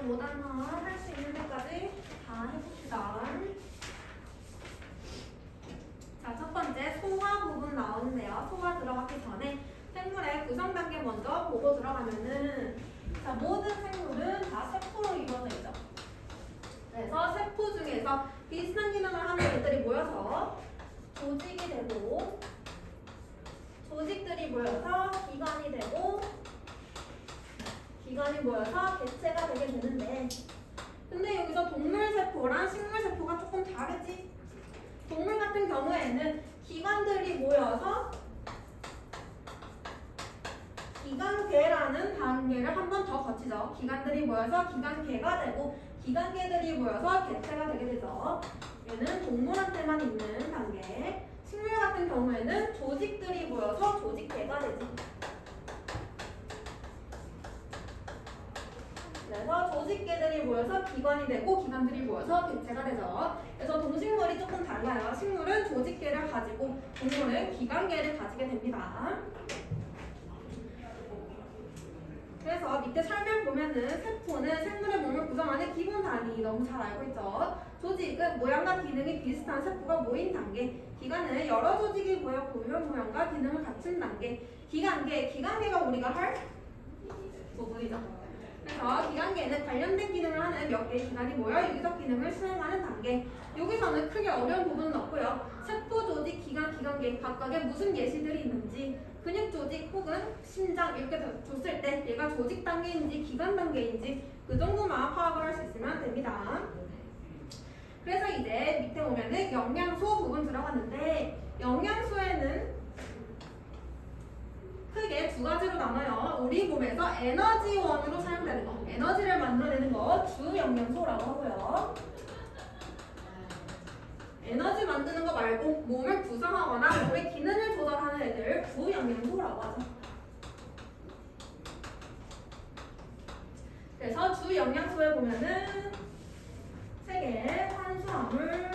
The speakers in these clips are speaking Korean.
5단원 할 수 있는 데까지 다 해봅시다. 자, 첫 번째 소화 부분 나오는데요. 소화 들어가기 전에 생물의 구성 단계 먼저 보고 들어가면은, 자, 모든 생물은 다 세포로 이루어져 있죠. 그래서 세포 중에서 비슷한 기능을 하는 애들이 모여서 조직이 되고, 조직들이 모여서 기관이 되고, 기관이 모여서 개체가 되게 되는데, 근데 여기서 동물 세포랑 식물 세포가 조금 다르지? 동물 같은 경우에는 기관들이 모여서 기관계라는 단계를 한 번 더 거치죠. 기관들이 모여서 기관계가 되고, 기관계들이 모여서 개체가 되게 되죠. 얘는 동물한테만 있는 단계. 식물 같은 경우에는 조직들이 모여서 조직계가 되지. 그래서 조직계들이 모여서 기관이 되고, 기관들이 모여서 개체가 되죠. 그래서 동식물이 조금 달라요. 식물은 조직계를 가지고, 동물은 기관계를 가지게 됩니다. 그래서 밑에 설명 보면은 세포는 생물의 몸을 구성하는 기본 단위, 너무 잘 알고 있죠. 조직은 모양과 기능이 비슷한 세포가 모인 단계, 기관은 여러 조직이 모여 고유한 모양과 기능을 갖춘 단계, 기관계가 우리가 할 부분이죠. 그래서 기관계는 관련된 기능을 하는 몇 개의 기관이 모여 유기적 기능을 수행하는 단계. 여기서는 크게 어려운 부분은 없고요. 세포, 조직, 기관계 각각의 무슨 예시들이 있는지, 근육 조직 혹은 심장 이렇게 줬을 때 얘가 조직 단계인지 기관 단계인지 그 정도만 파악을 할 수 있으면 됩니다. 그래서 이제 밑에 보면은 영양소 부분 들어갔는데, 영양소에는 크게 두 가지로 나눠요. 우리 몸에서 에너지원으로 사용되는 거, 에너지를 만들어내는 거 주 영양소라고 하고요. 에너지 만드는 거 말고 몸을 구성하거나 몸의 기능을 조절하는 애들 부영양소라고 하죠. 그래서 주 영양소에 보면은 세 개, 탄수화물,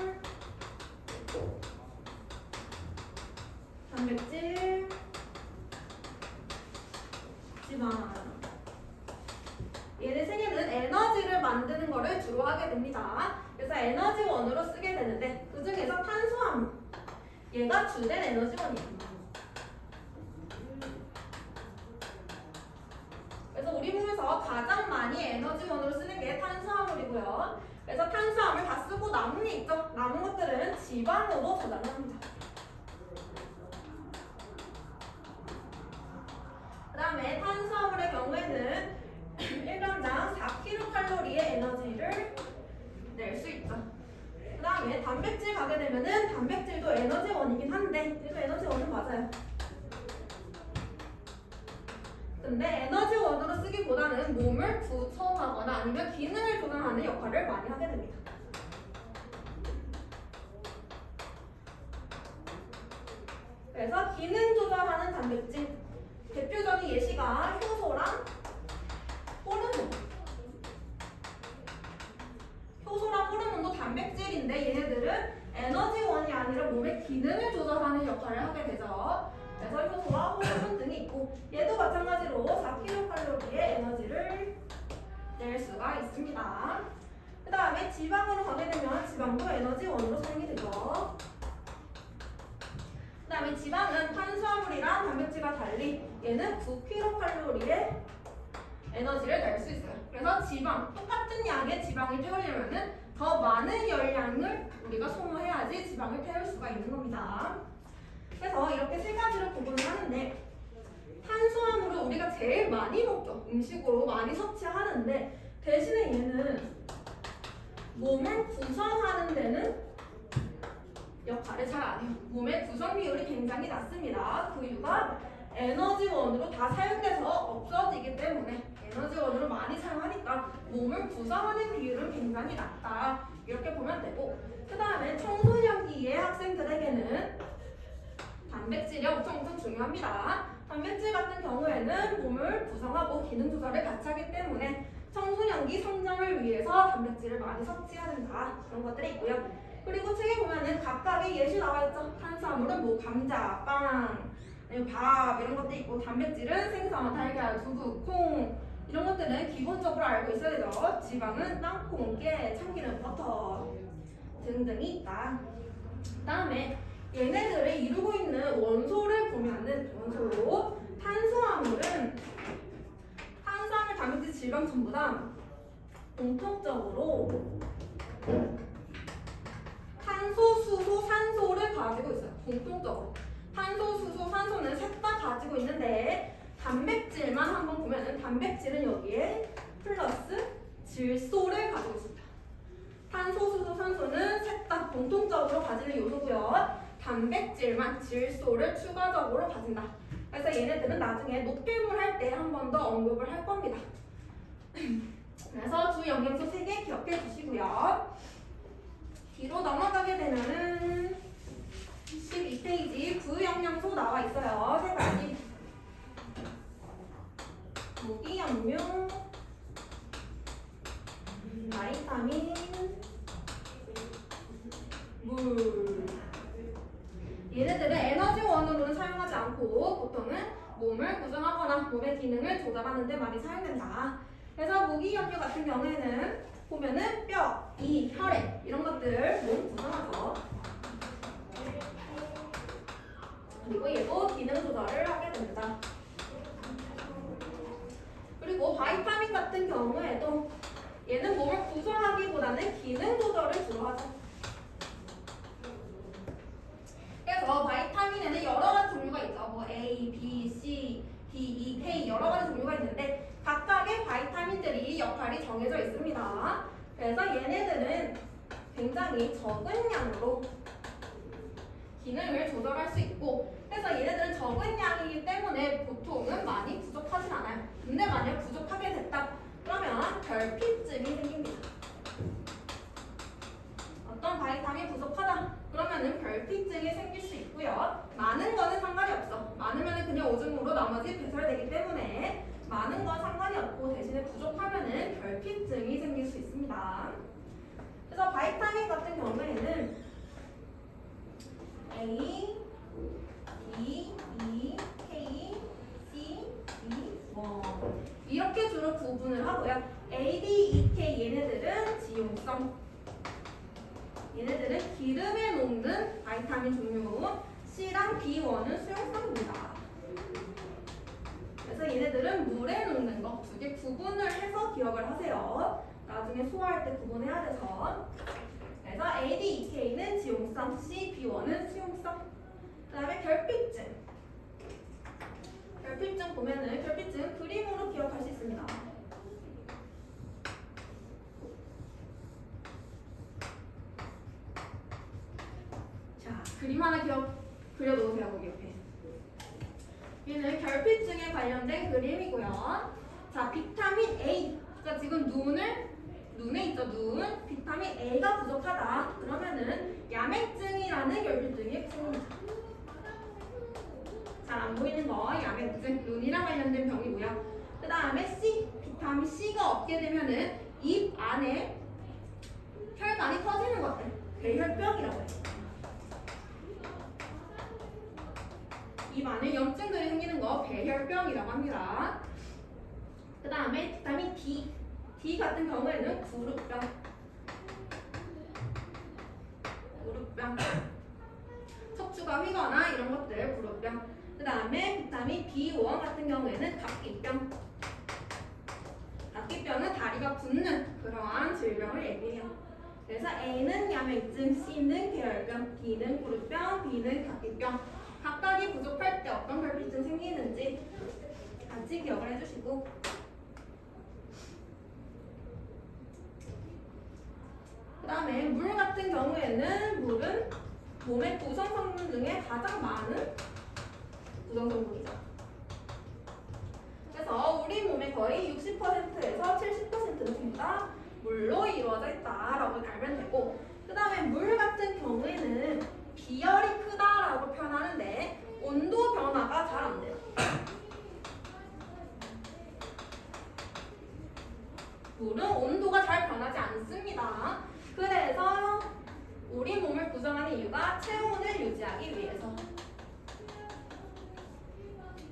단백질, 지방. 얘네 세 개는 에너지를 만드는 거를 주로 하게 됩니다. 그래서 에너지원으로 쓰게 되는데, 그 중에서 탄수화물, 얘가 주된 에너지원이에요. 그래서 우리 몸에서 가장 많이 에너지원으로 쓰는 게 탄수화물이고요. 그래서 탄수화물 다 쓰고 남은 게 있죠. 남은 것들은 지방으로 저장을 합니다. 그 다음에 탄수화물의 경우에는 1g당 4kcal의 에너지를 낼 수 있죠. 그 다음에 단백질 가게 되면은 단백질도 에너지원이긴 한데, 얘도 에너지원은 맞아요. 근데 에너지원으로 쓰기보다는 몸을 구성하거나 아니면 기능을 조절하는 역할을 많이 하게 됩니다. 그래서 기능 조절하는 단백질, 대표적인 예시가 효소랑 호르몬. 효소랑 호르몬도 단백질인데 얘네들은 에너지원이 아니라 몸의 기능을 조절하는 역할을 하게 되죠. 그래서 효소와 호르몬 등이 있고, 얘도 마찬가지로 4kcal의 에너지를 낼 수가 있습니다. 그 다음에 지방으로 가게 되면 지방도 에너지원으로 사용이 되죠. 그 다음에 지방은 탄수화물이랑 단백질과 달리 얘는 9kcal의 에너지를 낼 수 있어요. 그래서 지방, 똑같은 양의 지방을 태우려면 더 많은 열량을 우리가 소모해야지 지방을 태울 수가 있는 겁니다. 그래서 이렇게 세 가지로 구분을 하는데, 탄수화물을 우리가 제일 많이 먹죠. 음식으로 많이 섭취하는데, 대신에 얘는 몸을 구성하는 데는 역할을 잘 안 해요. 몸의 구성 비율이 굉장히 낮습니다. 그 이유가 에너지원으로 다 사용돼서 없어지기 때문에, 에너지원으로 많이 사용하니까 몸을 구성하는 비율은 굉장히 낮다, 이렇게 보면 되고, 그 다음에 청소년기의 학생들에게는 단백질이 엄청 중요합니다. 단백질 같은 경우에는 몸을 구성하고 기능 조절을 같이 하기 때문에 청소년기 성장을 위해서 단백질을 많이 섭취해야 된다, 그런 것들이 있고요. 그리고 책에 보면은 각각의 예시 나와 있죠. 탄수화물은 뭐 감자, 빵, 밥 이런 것도 있고, 단백질은 생선, 달걀, 두부, 콩, 이런 것들은 기본적으로 알고 있어야 되죠. 지방은 땅콩, 깨, 참기름, 버터 등등이 있다. 그 다음에 얘네들을 이루고 있는 원소를 보면은 원소로 탄수화물, 단백질, 지방 전부 다 공통적으로 탄소, 수소, 산소를 가지고 있어요. 공통적으로 탄소, 수소, 산소는 셋 다 가지고 있는데 단백질만 한번 보면은 단백질은 여기에 플러스 질소를 가지고 있습니다. 탄소, 수소, 산소는 셋 다 공통적으로 가지는 요소고요. 단백질만 질소를 추가적으로 가진다. 그래서 얘네들은 나중에 노폐물 할 때 한 번 더 언급을 할 겁니다. 그래서 주 영양소 3개 기억해 주시고요. 뒤로 넘어가게 되면은 12페이지 부영양소 나와 있어요. 3가지. 무기염류, 바이타민, 물. 얘네들은 에너지원으로는 사용하지 않고 보통은 몸을 구성하거나 몸의 기능을 조절하는 데 많이 사용된다. 그래서 무기염류 같은 경우에는 보면은 뼈, 이, 혈액 이런 것들 몸 구성하죠. 그리고 얘도 기능 조절을 하게 됩니다. 그리고 바이타민 같은 경우에도 얘는 몸을 구성하기보다는 기능 조절을 주로 하죠. 그래서 바이타민에는 여러 가지 종류가 있죠. 뭐 A, B, C, D, E, K 여러 가지 종류가 있는데 각각의 바이타민들이 역할이 정해져 있습니다. 그래서 얘네들은 굉장히 적은 양으로 기능을 조절할 수 있고, 그래서 얘네들은 적은 양이기 때문에 보통은 많이 부족하진 않아요. 근데 만약 부족하게 됐다 그러면 결핍증이 생깁니다. 어떤 바이타민 부족하다 그러면은 결핍증이 생길 수 있고요. 많은 거는 상관이 없어. 많으면은 그냥 오줌으로 나머지 배설되기 때문에 많은 건 상관이 없고 대신에 부족하면은 결핍증이 생길 수 있습니다. 그래서 바이타민 같은 경우에는 A, D, E, K, C, D, 이렇게 주로 구분을 하고요. A, D, E, K 얘네들은 지용성, 얘네들은 기름에 녹는 바이타민 종류, C랑 B1은 수용성입니다. 그래서 얘네들은 물에 녹는 거 두 개 구분을 해서 기억을 하세요. 나중에 소화할 때 구분해야 돼서. 그래서 A, D, E, K는 지용성, C, B1은 수용성. 그 다음에 결핍증. 결핍증 보면은 결핍증 그림으로 기억할 수 있습니다. 자, 그림 하나 그려놓으세요, 거기 옆에. 얘는 결핍증에 관련된 그림이고요. 자, 비타민 A. 그러니까 지금 눈에 있죠, 눈. 비타민 A가 부족하다. 그러면은 야맹증이라는 결핍증이 생깁니다. 잘 안 보이는 거 야맹증, 눈이랑 관련된 병이고요. 그 다음에 C, 비타민 C가 없게 되면은 입 안에 혈관이 터지는 것들, 배혈병이라고 해요. 입 안에 염증들이 생기는 거 배혈병이라고 합니다. 그 다음에 비타민 D 같은 경우에는 구루병, 척추가 휘거나 이런 것들 구루병. 그 다음에 비타민 B1 같은 경우에는 각기병은 다리가 붓는 그러한 질병을 얘기해요. 그래서 A는 야맹증, C는 배혈병, D는 구루병, B는 각기병. 각각이 부족할 때 어떤 결핍증 생기는지 같이 기억을 해주시고, 그 다음에 물 같은 경우에는 물은 몸의 구성성분 중에 가장 많은 구성성분이죠. 그래서 우리 몸의 거의 60%에서 70%는 전부 다 물로 이루어져 있다라고 알면 되고, 그 다음에 물 같은 경우에는 비열이 크다라고 표현하는데 온도 변화가 잘 안 돼요. 물은 온도가 잘 변하지 않습니다. 그래서 우리 몸을 구성하는 이유가 체온을 유지하기 위해서.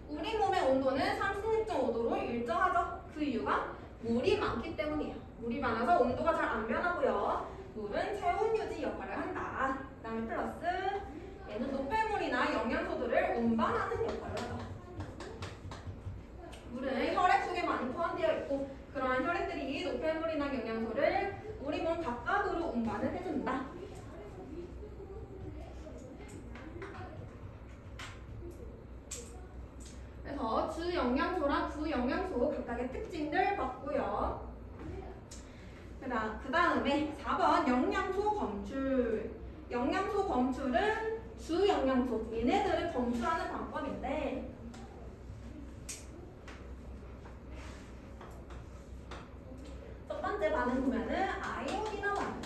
우리 몸의 온도는 36.5도로 일정하죠. 그 이유가 물이 많기 때문이에요. 물이 많아서 온도가 잘 안 변하고요. 물은 체온 유지 역할을 한다. 그 다음에 플러스 얘는 노폐물이나 영양소들을 운반하는 역할을 한다. 물은 혈액 속에 많이 포함되어 있고 그러한 혈액들이 노폐물이나 영양소를 우리 몸 각각으로 운반을 해준다. 그래서 주영양소랑 부영양소 각각의 특징들 봤고요. 그 다음에 4번 영양소 검출. 영양소 검출은 주영양소, 얘네들을 검출하는 방법인데 첫 번째 반응 보면은 아이오디나 반응.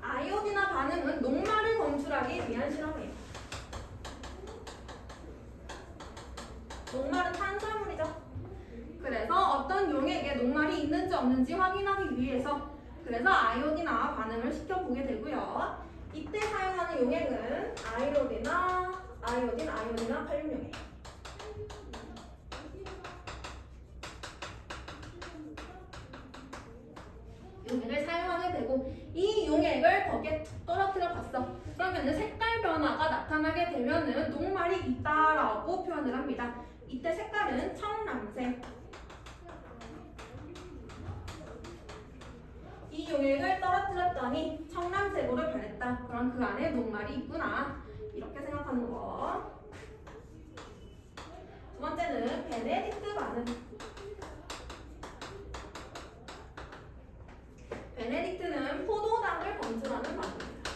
아이오디나 반응은 녹말을 검출하기 위한 실험이에요. 녹말은 탄수화물이죠. 그래서 어떤 용액에 녹말이 있는지 없는지 확인하기 위해서 그래서 아이오디나 반응을 시켜보게 되고요. 이때 사용하는 용액은 아이오디나 칼륨 용액. 용액을 사용하게 되고 이 용액을 거기에 떨어뜨려 봤어. 그러면은 색깔 변화가 나타나게 되면은 녹말이 있다라고 표현을 합니다. 이때 색깔은 청藍색. 이 용액을 떨어뜨렸더니 청藍색으로 변했다. 그럼 그 안에 녹말이 있구나. 이렇게 생각하는 거. 두 번째는 베네딕트 반응. 베네딕트는 포도당을 검출하는 반응입니다.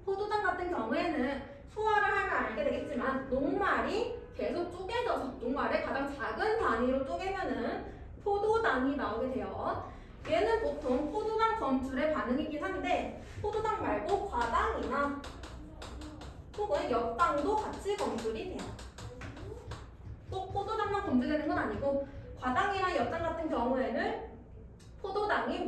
포도당 같은 경우에는 소화를 하면 알게 되겠지만 녹말이 계속 쪼개져서 녹말을 가장 작은 단위로 쪼개면은 포도당이 나오게 돼요. 얘는 보통 포도당 검출의 반응이긴 한데 포도당 말고 과당이나 혹은 엿당도 같이 검출이 돼요. 꼭 포도당만 검출되는 건 아니고 과당이나 엿당 같은 경우에는 포도당이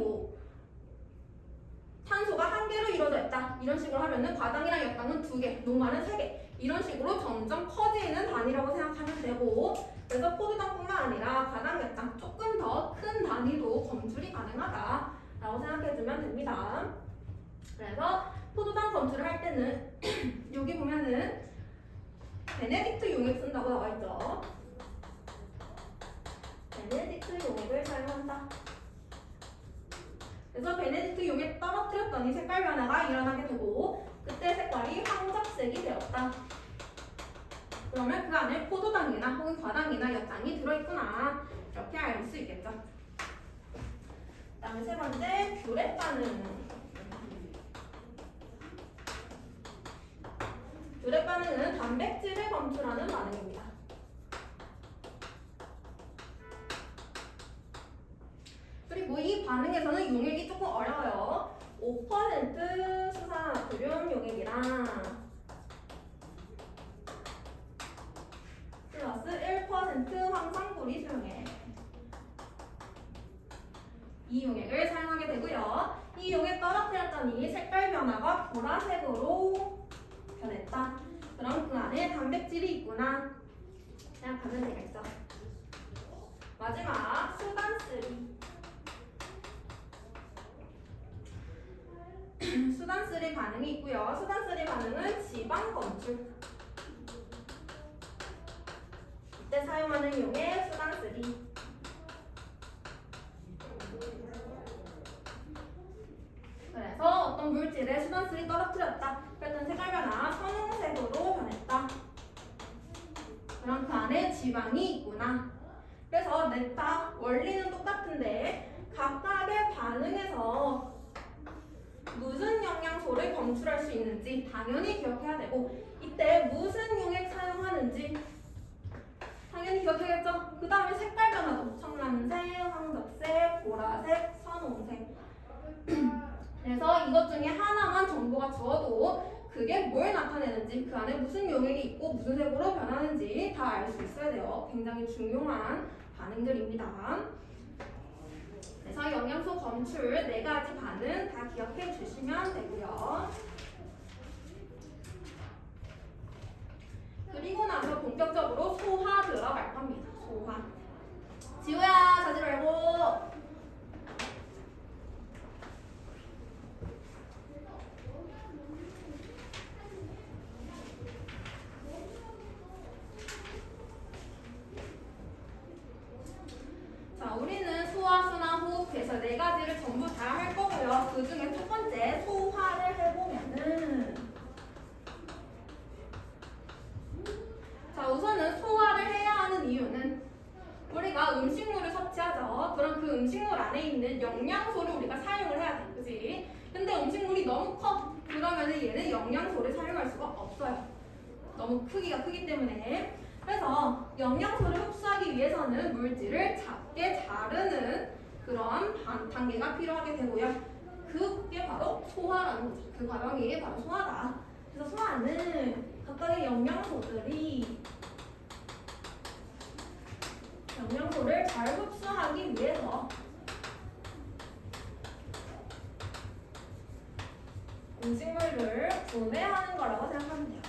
탄소가 1개로 이루어져 있다. 이런 식으로 하면은 과당이랑 엿당은 2개, 녹말은 3개. 이런 식으로 점점 커지는 단위라고 생각하면 되고 그래서 포도당뿐만 아니라 과당, 엿당 조금 더 큰 단위도 검출이 가능하다라고 생각해주면 됩니다. 그래서 포도당 검출을 할 때는 여기 보면은 베네딕트 용액 쓴다고 나와있죠. 베네딕트 용액을 사용한다. 그래서 베네딕트 용액 떨어뜨렸더니 색깔 변화가 일어나게 되고 그때 색깔이 황적색이 되었다. 그러면 그 안에 포도당이나 혹은 과당이나 엿당이 들어있구나. 이렇게 알 수 있겠죠. 그 다음에 세 번째, 뷰렛 반응. 뷰렛 반응은 단백질을 검출하는 반응입니다. 그리고 이 반응에서는 용액이 조금 어려워요. 5% 수산나트륨 용액이랑 플러스 1% 황산구리 수용액. 이 용액을 사용하게 되고요. 이 용액 떨어뜨렸더니 색깔 변화가 보라색으로 변했다. 그럼 그 안에 단백질이 있구나 생각하면 되겠죠. 마지막 수단3. 수단3 반응이 있고요. 수단3 반응은 지방 검출. 이때 사용하는 용액 수단3. 그래서 어떤 물질에 수단3 떨어뜨렸다. 그랬더니 색깔 변화 선홍색으로 변했다. 그럼 그 안에 지방이 있구나. 그래서 넷다 원리는 똑같은데 각각의 반응에서 무슨 영양소를 검출할 수 있는지 당연히 기억해야 되고 이때 무슨 용액 사용하는지 당연히 기억해야겠죠. 그 다음에 색깔 변화도 청藍색, 황적색, 보라색, 선홍색. 그래서 이것 중에 하나만 정보가 주어도 그게 뭘 나타내는지 그 안에 무슨 용액이 있고 무슨 색으로 변하는지 다 알 수 있어야 돼요. 굉장히 중요한 반응들입니다. 그래서 영양소 검출 4가지 반응 다 기억해 주시면 되고요. 그리고 나서 본격적으로 소화 들어갈 겁니다. 소화. 지우야, 자지 말고. 자, 우리는 소화, 순환, 호흡 해서 4가지를 전부 다 할 거고요. 그 중에 첫 번째 소화를 해보면은, 자, 우선은 소화를 해야 하는 이유는 우리가 음식물을 섭취하죠. 그럼 그 음식물 안에 있는 영양소를 우리가 사용을 해야 돼, 그치? 근데 음식물이 너무 커. 그러면은 얘는 영양소를 사용할 수가 없어요. 너무 크기가 크기 때문에. 그래서 영양소를 흡수하기 위해서는 물질을 작게 자르는 그런 단계가 필요하게 되고요. 그게 바로 소화라는 거죠. 그 과정이 바로 소화다. 그래서 소화는 각각의 영양소를 잘 흡수하기 위해서 음식물을 분해하는 거라고 생각하면 돼요.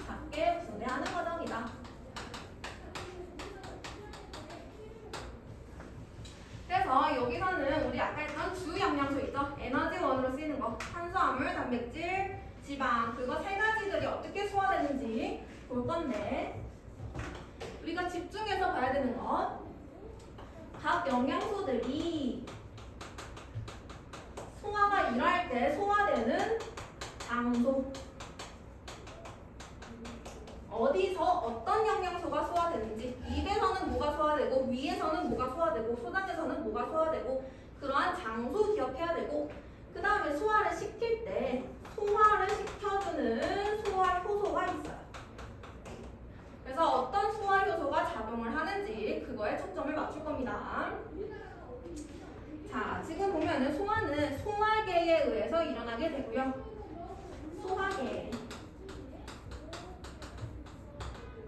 작게 분해하는 과정이다. 그래서 여기서는 우리 아까 했던 주 영양소 있죠? 에너지원으로 쓰이는 거. 탄수화물, 단백질, 지방. 그거 3가지들이 어떻게 소화되는지 볼 건데 우리가 집중해서 봐야 되는 건 각 영양소들이 소화가 일어날 때 소화되는 장소, 어디서 어떤 영양소가 소화되는지, 입에서는 뭐가 소화되고 위에서는 뭐가 소화되고 소장에서는 뭐가 소화되고 그러한 장소 기억해야 되고, 그 다음에 소화를 시킬 때 소화를 시켜주는 소화 효소가 있어요. 그래서 어떤 소화 효소가 작용을 하는지 그거에 초점을 맞출 겁니다. 자, 지금 보면은 소화는 소화계에 의해서 일어나게 되고요. 소화계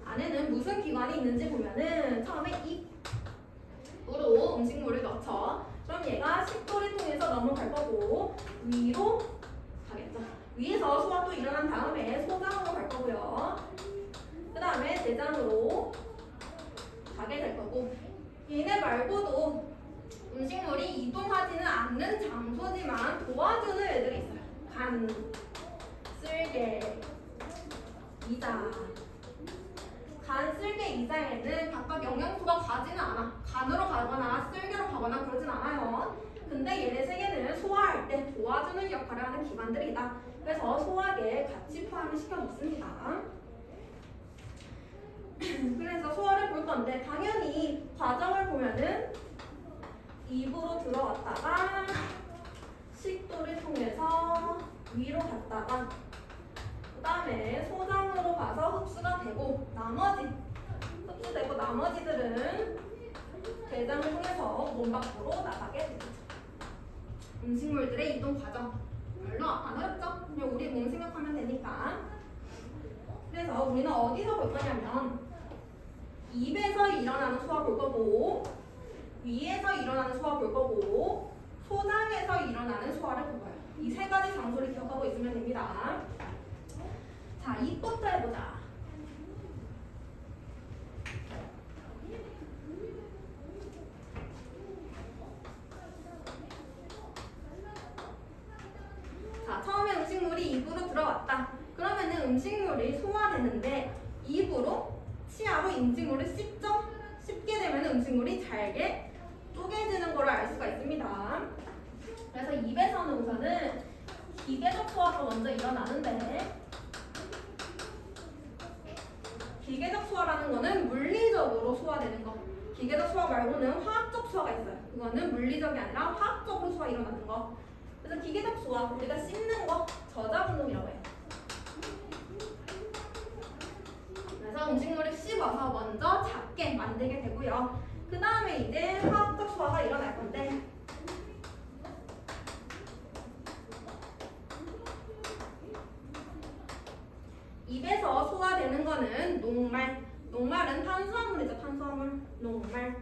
안에는 무슨 기관이 있는지 보면은 처음에 입으로 음식물을 넣죠. 그럼 얘가 식도를 통해서 넘어갈 거고 위로 가겠죠. 위에서 소화 또 일어난 다음에 소장으로 갈 거고요. 그 다음에 대장으로 가게 될 거고, 얘네 말고도 음식물이 이동하지는 않는 장소지만 도와주는 애들이 있어요. 간, 쓸개, 이자. 간, 쓸개, 이자에는 각각 영양소가 가지는 않아. 간으로 가거나 쓸개로 가거나 그러진 않아요. 근데 얘네 3개는 소화할 때 도와주는 역할을 하는 기관들이다. 그래서 소화계에 같이 포함을 시켜놓습니다. 그래서 소화를 볼 건데 당연히 과정을 보면은 입으로 들어갔다가 식도를 통해서 위로 갔다가 그 다음에 소장으로 가서 흡수가 되고 흡수되고 나머지들은 대장을 통해서 몸 밖으로 나가게 되죠. 음식물들의 이동 과정 별로 안 어렵죠? 그냥 우리 몸 생각하면 되니까. 그래서 우리는 어디서 볼 거냐면 입에서 일어나는 소화 볼 거고, 위에서 일어나는 소화 볼 거고, 소장에서 일어나는 소화를 볼 거예요. 이 3가지 장소를 기억하고 있으면 됩니다. 자, 입부터 해보자. 자, 처음에 음식물이 입으로 들어왔다. 그러면은 음식물이 소화되는데 입으로 치아로 음식물을 씹죠? 씹게 되면 음식물이 잘게 쪼개지는 걸 알 수가 있습니다. 그래서 입에서는 우선은 기계적 소화가 먼저 일어나는데, 기계적 소화라는 거는 물리적으로 소화되는 거. 기계적 소화 말고는 화학적 소화가 있어요. 그거는 물리적이 아니라 화학적으로 소화 일어나는 거. 그래서 기계적 소화, 우리가 씹는 거, 저작운동이라고 해요. 그래서 음식물을 씹어서 먼저 작게 만들게 되고요. 그 다음에 이제 화학적 소화가 일어날 건데, 입에서 소화되는 거는 녹말. 녹말은 탄수화물이죠. 탄수화물. 녹말.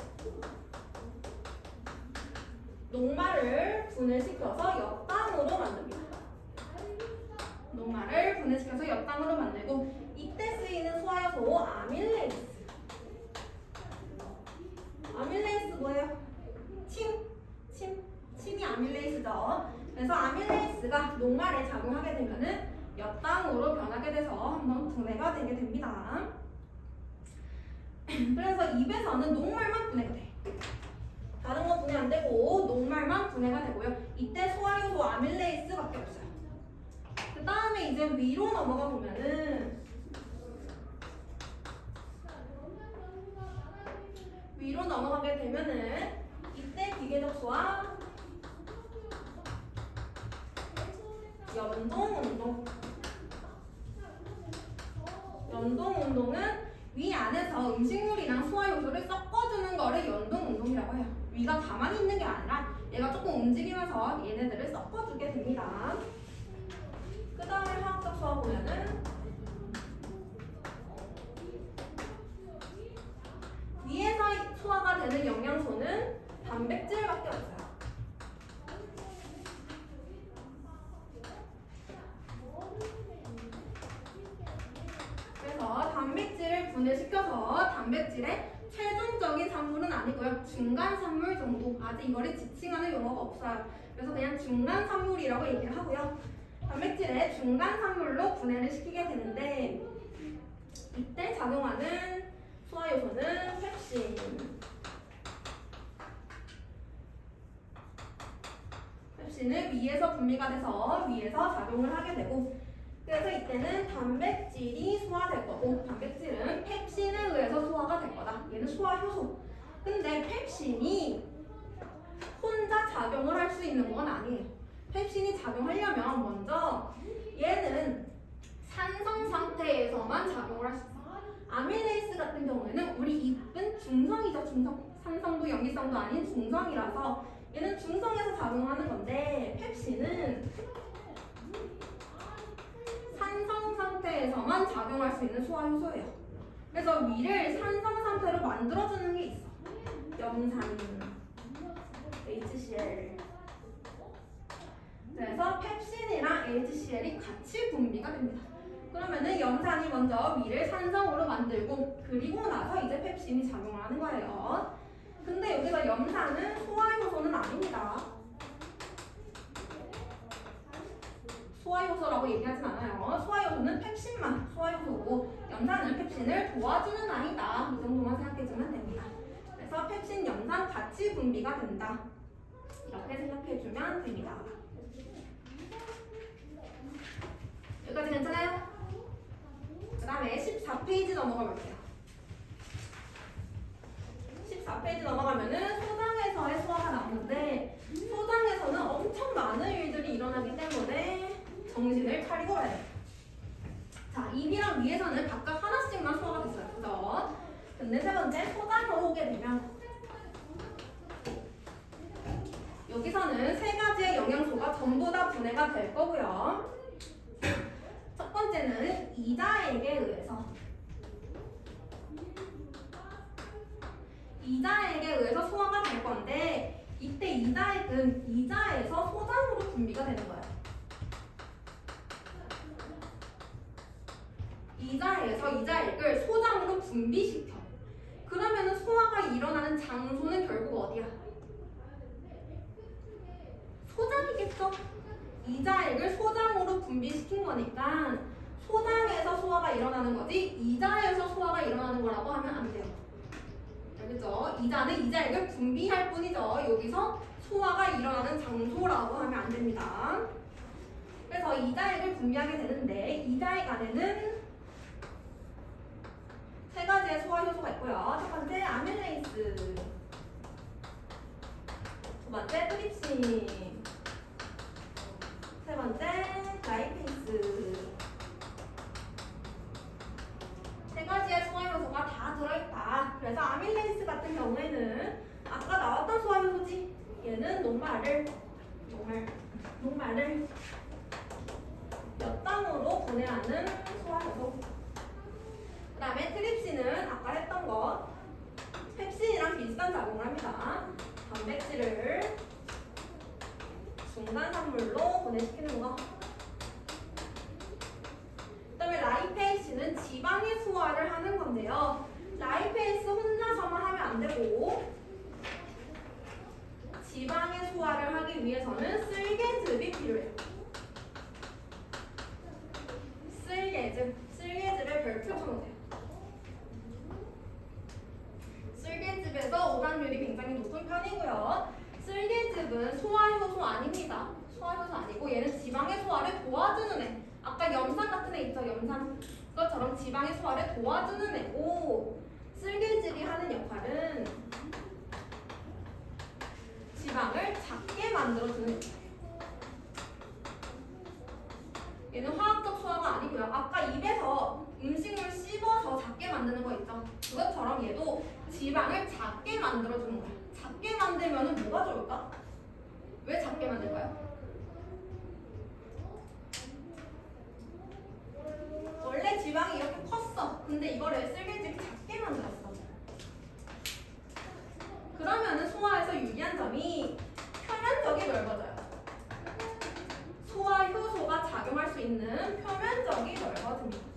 녹말을 분해시켜서 엿당으로 만듭니다. 녹말을 분해시켜서 엿당으로 만들고 이때 쓰이는 소화효소 아밀레이스. 아밀레이스 뭐예요? 침이 아밀레이스죠. 그래서 아밀레이스가 녹말에 작용하게 되면은 엿당으로 변하게 돼서 한번 분해가 되게 됩니다. 그래서 입에서는 녹말만 분해가 돼. 다른 건 분해 안 되고 녹말만 분해가 되고요. 이때 소화효소 아밀레이스밖에 없어요. 그 다음에 이제 위로 넘어가 보면은 위로 넘어가게 되면은 이때 기계적 소화 연동운동은 위 안에서 음식물이랑 소화효소를 섞어주는 거를 연동운동이라고 해요. 위가 가만히 있는 게 아니라 얘가 조금 움직이면서 얘네들을 섞어주게 됩니다. 그 다음에 화학적 소화 보면은 위에서 소화가 되는 영양소는 단백질밖에 없어요. 그래서 단백질을 분해시켜서 단백질의 최종적인 산물은 아니고요. 중간 산물 정도. 아직 이거를 지칭하는 용어가 없어요. 그래서 그냥 중간 산물이라고 얘기를 하고요. 단백질의 중간 산물로 분해를 시키게 되는데 이때 작용하는 소화효소는 펩신. 펩신은 위에서 분비가 돼서 위에서 작용을 하게 되고 그래서 이때는 단백질이 소화될 거고 단백질은 펩신에 의해서 소화가 될 거다. 얘는 소화효소. 근데 펩신이 혼자 작용을 할 수 있는 건 아니에요. 펩신이 작용하려면 먼저 얘는 산성 상태에서만 작용을 할 수 있어요. 아밀레이스 같은 경우에는 우리 잎은 중성이죠. 중성. 산성도 염기성도 아닌 중성이라서 얘는 중성에서 작용하는 건데 펩신은 산성 상태에서만 작용할 수 있는 소화효소예요. 그래서 위를 산성 상태로 만들어주는 게 있어. 염산, HCl. 그래서 펩신이랑 HCl이 같이 분비가 됩니다. 그러면은 염산이 먼저 위를 산성으로 만들고 그리고 나서 이제 펩신이 작용을 하는 거예요. 근데 여기서 염산은 소화효소는 아닙니다. 소화효소라고 얘기하진 않아요. 소화효소는 펩신만 소화효소고 염산은 펩신을 도와주는 아이다. 이 정도만 생각해주면 됩니다. 그래서 펩신, 염산 같이 분비가 된다. 이렇게 생각해주면 됩니다. 여기까지 괜찮아요? 그 다음에 14페이지 넘어가 볼게요. 14페이지 넘어가면은 소장에서의 소화가 나오는데 소장에서는 엄청 많은 일들이 일어나기 때문에 정신을 차리고 와야 돼요. 자, 입이랑 위에서는 각각 하나씩만 소화가 됐어요. 그죠? 근데 세 번째 소장으로 오게 되면 여기서는 세 가지의 영양소가 전부 다 분해가 될 거고요. 첫 번째는 이자액에 의해서 소화가 될 건데 이때 이자액은 이자에서 소장으로 분비가 되는 거예요. 이자에서 이자액을 소장으로 분비시켜. 그러면은 소화가 일어나는 장소는 결국 어디야? 소장이겠죠? 이자액을 소장으로 분비시킨 거니까 소장에서 소화가 일어나는 거지 이자에서 소화가 일어나는 거라고 하면 안 돼요. 알겠죠? 이자는 이자액을 분비할 뿐이죠. 여기서 소화가 일어나는 장소라고 하면 안 됩니다. 그래서 이자액을 분비하게 되는데 이자액 안에는 세 가지의 소화효소가 있고요. 첫 번째 아밀레이스, 두 번째 트립신, 세 번째 라이페이스. 세 가지의 소화효소가 다 들어있다. 그래서 아밀레이스 같은 경우에는 아까 나왔던 소화효소지. 얘는 녹말을 엿당으로 분해하는 소화효소. 그 다음에 트립신은 아까 했던 거 펩신이랑 비슷한 작용을 합니다. 단백질을 중간 산물로 분해시키는 거. 그다음에 라이페이스는 지방의 소화를 하는 건데요. 라이페이스 혼자서만 하면 안 되고 지방의 소화를 하기 위해서는 쓸개즙이 필요해요. 쓸개즙의 별표 쳐놓으세요. 쓸개즙에서 오감률이 굉장히 높은 편이고요. 쓸개즙은 소화효소 아닙니다. 소화효소 아니고 얘는 지방의 소화를 도와주는 애. 아까 염산 같은 애 있죠? 염산. 그것처럼 지방의 소화를 도와주는 애고 쓸개즙이 하는 역할은 지방을 작게 만들어주는 역할. 얘는 화학적 소화가 아니고요. 아까 입에서 음식물 씹어서 작게 만드는 거 있죠? 그것처럼 얘도 지방을 작게 만들어주는 거야. 작게 만들면 뭐가 좋을까? 왜 작게 만들까요? 원래 지방이 이렇게 컸어. 근데 이거를 쓸개즙이 작게 만들었어. 그러면은 소화에서 유리한 점이 표면적이 넓어져요. 소화 효소가 작용할 수 있는 표면적이 넓어집니다.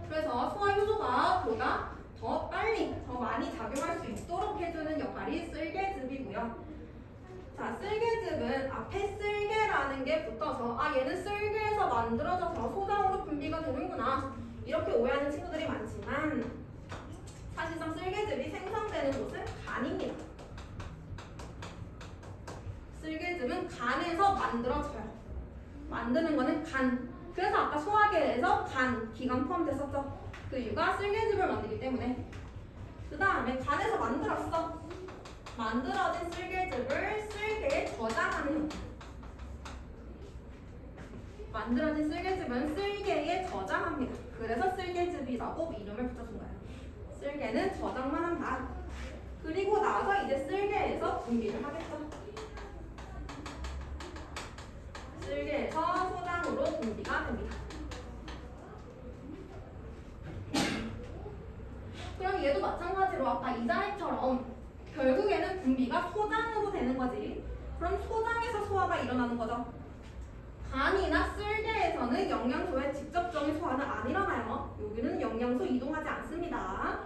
그래서 소화 효소가 보다 더 빨리, 더 많이 작용할 수 있도록 해주는 역할이 쓸개즙이고요. 자, 쓸개즙은 앞에 쓸개라는 게 붙어서 얘는 쓸개에서 만들어져서 소장으로 분비가 되는구나 이렇게 오해하는 친구들이 많지만 사실상 쓸개즙이 생성되는 곳은 간입니다. 쓸개즙은 간에서 만들어져요. 만드는 거는 간. 그래서 아까 소화계에서 간, 기관 포함됐었죠. 그 이유가 쓸개즙을 만들기 때문에. 그 다음에 간에서 만들었어. 만들어진 쓸개즙을 쓸개에 저장하는 형태. 만들어진 쓸개즙은 쓸개에 저장합니다. 그래서 쓸개즙이라고 이름을 붙여준 거예요. 쓸개는 저장만 한다. 그리고 나서 이제 쓸개에서 분비를 하겠죠. 쓸개에서 소장으로 분비가 됩니다. 그럼 얘도 마찬가지로 아까 이자리처럼 결국에는 분비가 소장으로 되는 거지. 그럼 소장에서 소화가 일어나는 거죠. 간이나 쓸개에서는 영양소의 직접적인 소화는 안 일어나요. 여기는 영양소 이동하지 않습니다.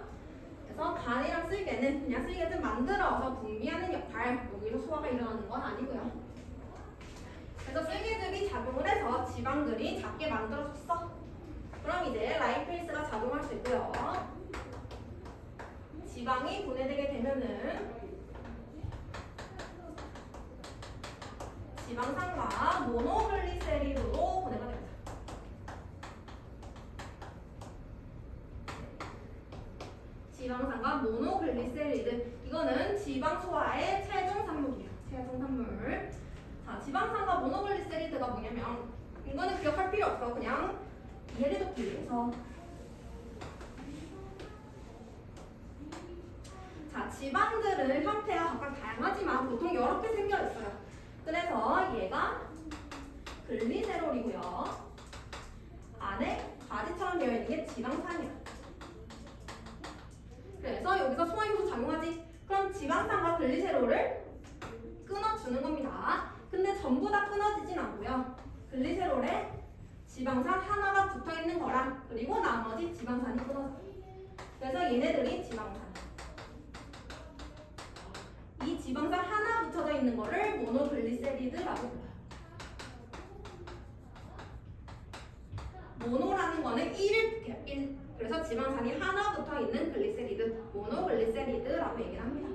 그래서 간이랑 쓸개는 그냥 쓸개즙 만들어서 분비하는 역할, 여기서 소화가 일어나는 건 아니고요. 그래서 쓸개즙이 작용을 해서 지방들이 작게 만들어졌어. 그럼 이제 라이페이스가 작용할 수 있고요. 지방이 분해되게 되면은 지방산과 모노글리세리드로 분해가 됩니다. 지방산과 모노글리세리드, 이거는 지방 소화의 최종 산물이에요. 최종 산물. 자, 지방산과 모노글리세리드가 뭐냐면 이거는 기억할 필요 없어. 그냥 이해를 돕기 위해서. 자, 지방들은 형태가 각각 다양하지만 보통 이렇게 생겨 있어요. 그래서 얘가 글리세롤이고요. 안에 가지처럼 되어 있는 게 지방산이야. 그래서 여기서 소화효소 작용하지. 그럼 지방산과 글리세롤을 끊어주는 겁니다. 근데 전부 다 끊어지진 않고요. 글리세롤에 지방산 하나가 붙어 있는 거랑 그리고 나머지 지방산이 끊어져. 그래서 얘네들이 지방산. 이 지방산 하나 붙여져 있는 거를 모노글리세리드라고 불러요. 모노라는 거는 1을 뜻해요. 1. 그래서 지방산이 하나 붙어 있는 글리세리드, 모노글리세리드라고 얘기를 합니다.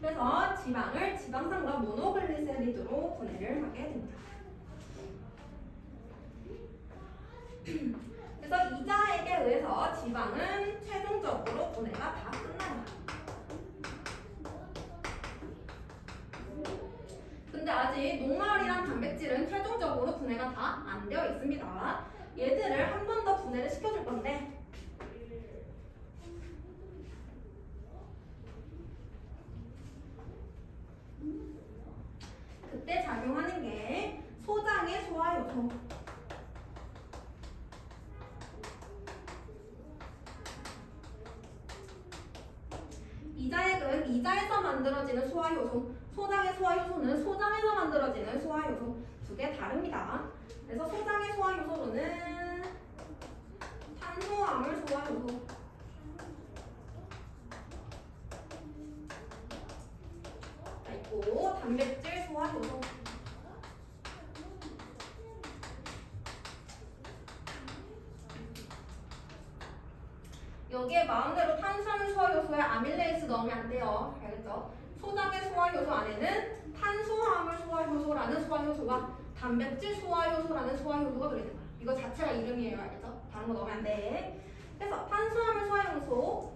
그래서 지방을 지방산과 모노글리세리드로 분해를 하게 됩니다. 그래서 이자에게 의해서 지방은 최종적으로 분해가 다 끝나요. 근데 아직 녹말이랑 단백질은 최종적으로 분해가 다 안 되어 있습니다. 얘들을 한 번 더 분해를 시켜줄 건데 그때 작용하는 게 소장의 소화효소. 이자에서 만들어지는 소화효소, 소장의 소화효소는 소장에서 만들어지는 소화효소 두 개 다릅니다. 그래서 소장의 소화효소로는 탄수화물 소화효소, 있고 단백질 소화효소. 여기에 마음대로 탄수화물 소화효소에 아밀레이스 넣으면 안 돼요. 알겠죠? 소장의 소화효소 안에는 탄수화물 소화효소라는 소화효소가 단백질 소화효소라는 소화효소가 들어있는 거야. 이거 자체가 이름이에요. 알겠죠? 다른 거 넣으면 안 돼. 그래서 탄수화물 소화효소,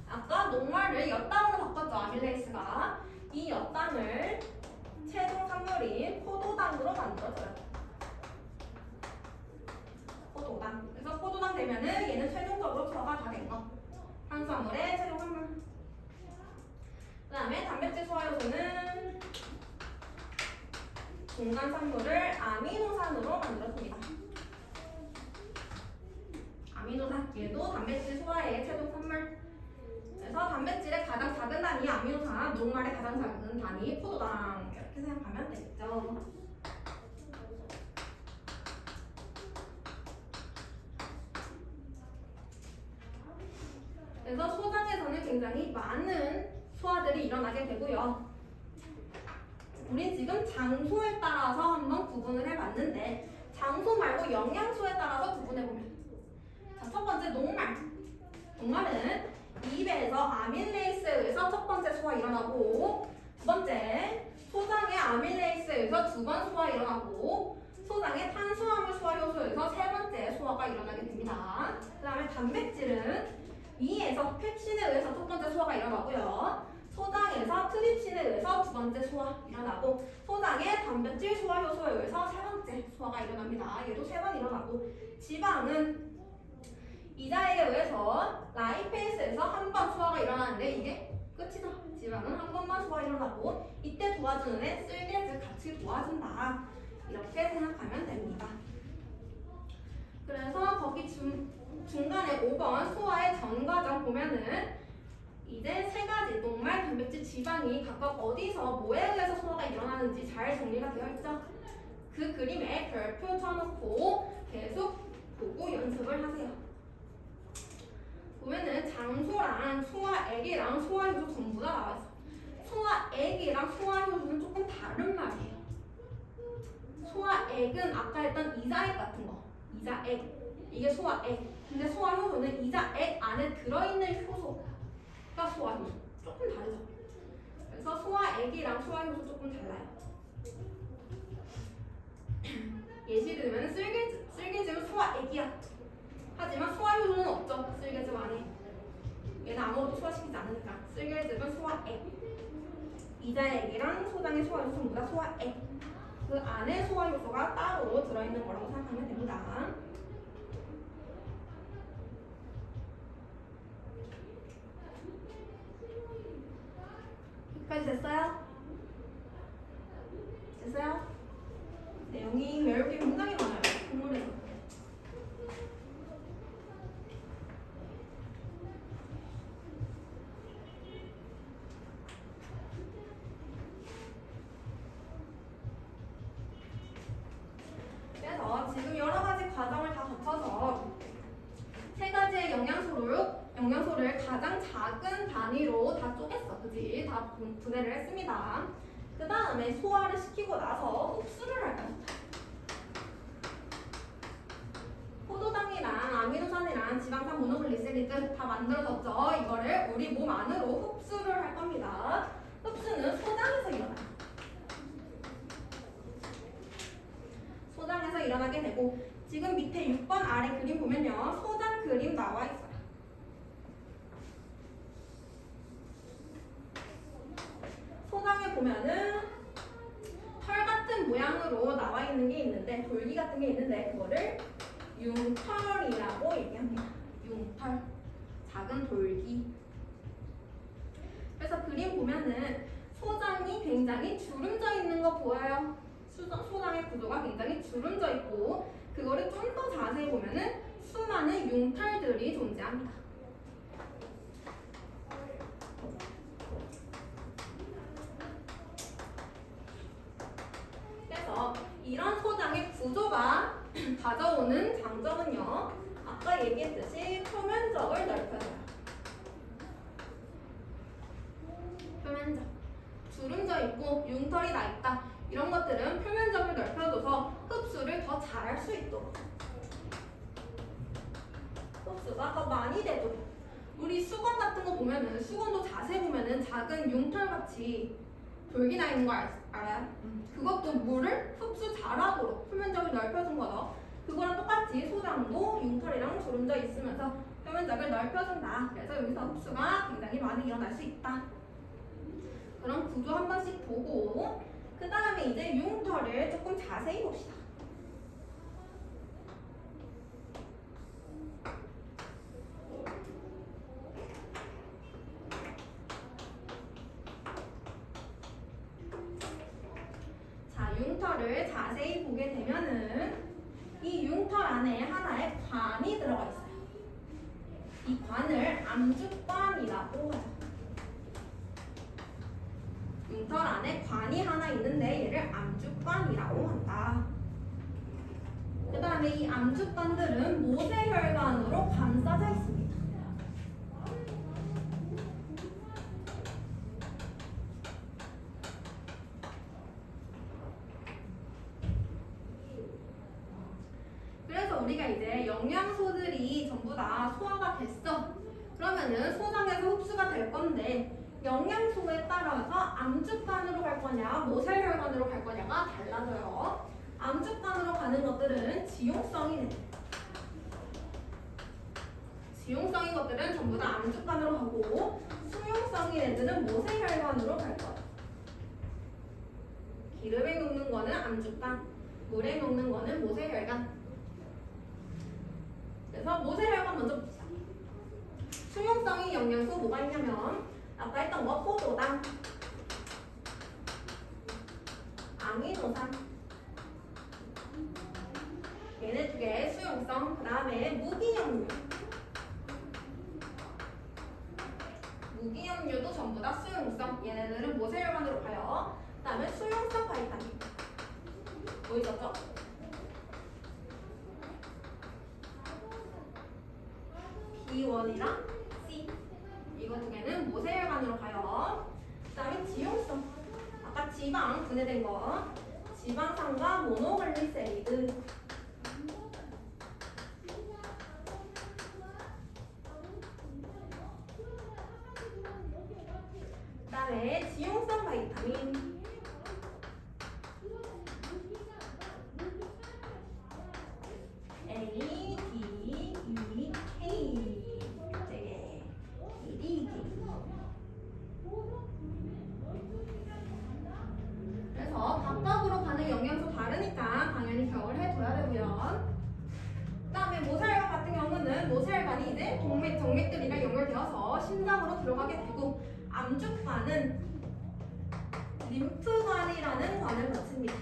아까 녹말을 엿당으로 바꿨죠. 아밀레이스가. 이 엿당을 최종 산물인 포도당으로 만들어줘요. 포도당. 그래서 포도당 되면은 얘는 최종적으로 소화가 다 된 거. 탄수화물의 최종 산물. 그 다음에 단백질 소화효소는 중간 산물을 아미노산으로 만들어줍니다. 아미노산. 얘도 단백질 소화의 최종 산물. 그래서 단백질의 가장 작은 단위 아미노산, 녹말의 가장 작은 단위 포도당. 이렇게 생각하면 되겠죠. 그래서 소장에서는 굉장히 많은 소화들이 일어나게 되고요. 우린 지금 장소에 따라서 한번 구분을 해봤는데 장소 말고 영양소에 따라서 구분해보면, 자, 첫 번째 녹말. 녹말은 입에서 아밀레이스에 의해서 첫 번째 소화 일어나고, 두 번째 소장의 아밀레이스에 의해서 두 번 소화 일어나고, 소장의 탄수화물 소화효소에서 세 번째 소화가 일어나게 됩니다. 그 다음에 단백질은 위에서 펩신에 의해서 첫 번째 소화가 일어나고요. 소장에서 트립신에 의해서 두 번째 소화 일어나고, 소장의 단백질 소화효소에 의해서 세 번째 소화가 일어납니다. 얘도 세 번 일어나고, 지방은 이자에게 의해서 라이페이스에서 한 번 소화가 일어나는데 이게 끝이다. 지방은 한 번만 소화 일어나고, 이때 도와주는 애 쓸개즙 같이 도와준다. 이렇게 생각하면 됩니다. 그래서 거기 중간에 5번 소화의 전 과정 보면은 이제 세 가지 녹말, 단백질, 지방이 각각 어디서 뭐에 의해서 소화가 일어나는지 잘 정리가 되어 있죠. 그 그림에 별표 쳐놓고 계속 보고 연습을 하세요. 보면은 장소랑 소화액이랑 소화효소 전부 다 나와 있어. 소화액이랑 소화효소는 조금 다른 말이에요. 소화액은 아까 했던 이자액 같은 거, 이자액. 이게 소화액. 근데 소화효소는 이자액 안에 들어있는 효소가 소화효소. 조금 다르죠. 그래서 소화액이랑 소화효소 조금 달라요. 예시 들면 쓸개즙. 쓸개즙은 소화액이야. 하지만 소화효소는 없죠. 쓸개즙 안에. 얘는 아무것도 소화시키지 않으니까. 쓸개즙은 소화액. 이자액이랑 소장의 소화효소 전부 다 소화액. 그 안에 소화효소가 따로 들어있는 거라고 생각하면 됩니다. 여기까지 됐어요? 됐어요? 내용이 외울 게 굉장히 많아요. 국문에서. 그래서 지금 여러 가지 과정을 다 거쳐서 세 가지의 영양소를 가장 작은 단위로 다 쪼갰어. 그지? 다 분해를 했습니다. 그 다음에 소화를 시키고 나서 흡수를 할 거야. 포도당이랑 아미노산이랑 지방산 모노글리세리드 다 만들어졌죠. 이거를 우리 몸 안으로 흡수를 할 겁니다. 흡수는 소장에서 일어나요. 소장에서 일어나게 되고, 지금 밑에 6번 아래 그림 보면요, 소장 그림 나와 있어요. 소장에 보면은 털 같은 모양으로 나와 있는 게 있는데, 돌기 같은 게 있는데, 그거를 융털이라고 얘기합니다. 융털, 작은 돌기. 그래서 그림 보면은 소장이 굉장히 주름져 있는 거 보여요. 소장의 구조가 굉장히 주름져 있고, 그거를 좀 더 자세히 보면은 수많은 융털들이 존재합니다. 구조가 가져오는 장점은요. 아까 얘기했듯이 표면적을 넓혀줘요. 표면적. 주름져 있고 융털이 나 있다. 이런 것들은 표면적을 넓혀줘서 흡수를 더 잘할 수 있도록. 흡수가 더 많이 되도록. 우리 수건 같은 거 보면은 수건도 자세히 보면은 작은 융털 같이 돌기 나 있는 거 알아요? 그것도 물을 흡수 잘하도록 표면적을 넓혀준 거죠. 그거랑 똑같이 소장도 융털이랑 주름져 있으면서 표면적을 넓혀준다. 그래서 여기서 흡수가 굉장히 많이 일어날 수 있다. 그럼 구조 한 번씩 보고 그 다음에 이제 융털을 조금 자세히 봅시다. 자, 융털을 자세히 보게 되면은 이 융털 안에 하나의 관이 들어가 있어요. 이 관을 암주관이라고 하죠. 융털 안에 관이 하나 있는데 얘를 암주관이라고 한다. 그 다음에 이 암주관들은 모세혈관으로 감싸져 있습니다. 그래서 우리가 이제 영양소들이 전부 다 소화가 됐어. 그러면은 소장에서 흡수가 될 건데 영양소에 따라서 암주관으로 갈 거냐 모세혈관으로 갈 거냐가 달라져요. 암주관으로 가는 것들은 지용성인 것들은 전부 다 암주관으로 가고 수용성인 애들은 모세혈관으로 갈 거야. 기름에 녹는 거는 암주관, 물에 녹는 거는 모세혈관. 그래서 모세혈관 먼저 봅시다. 수용성인 영양소 뭐가 있냐면 아까 했던 거 포도당, 아미노산 얘네 두 개 수용성. 그 다음에 무기염류도 전부 다 수용성. 얘네들은 모세혈관으로 가요. 그 다음에 수용성 바이타민 뭐 있었죠? B1이랑 C 이거 두 개는 모세혈관으로 가요. 그 다음에 지용성 아까 지방 분해된 거 지방산과 모노글리세리드 그 다음에 지용성 바이타민 A, D, E, K 네, E, D, K 그래서 각각으로 가는 영양소 다르니까 당연히 기억을 해둬야 되고요. 그 다음에 모세혈관 같은 경우는 모세혈관이 이제 동맥, 정맥들이랑 연결되어서 심장으로 들어가게 되고 암주관은 림프관이라는 관을 거칩니다.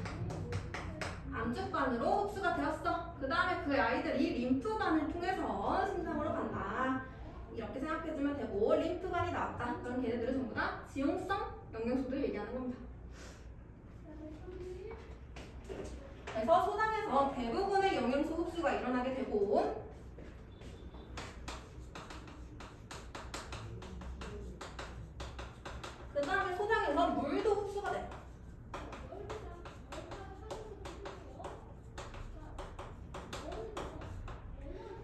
암주관으로 흡수가 되었어. 그 다음에 그 아이들이 림프관을 통해서 심장으로 간다. 이렇게 생각해주면 되고 림프관이 나왔다. 그럼 걔네들은 전부 다 지용성 영양소들 얘기하는 겁니다. 그래서 소장에서 대부분의 영양소 흡수가 일어나게 되고 그 다음에 소장에서 물도 흡수가 돼.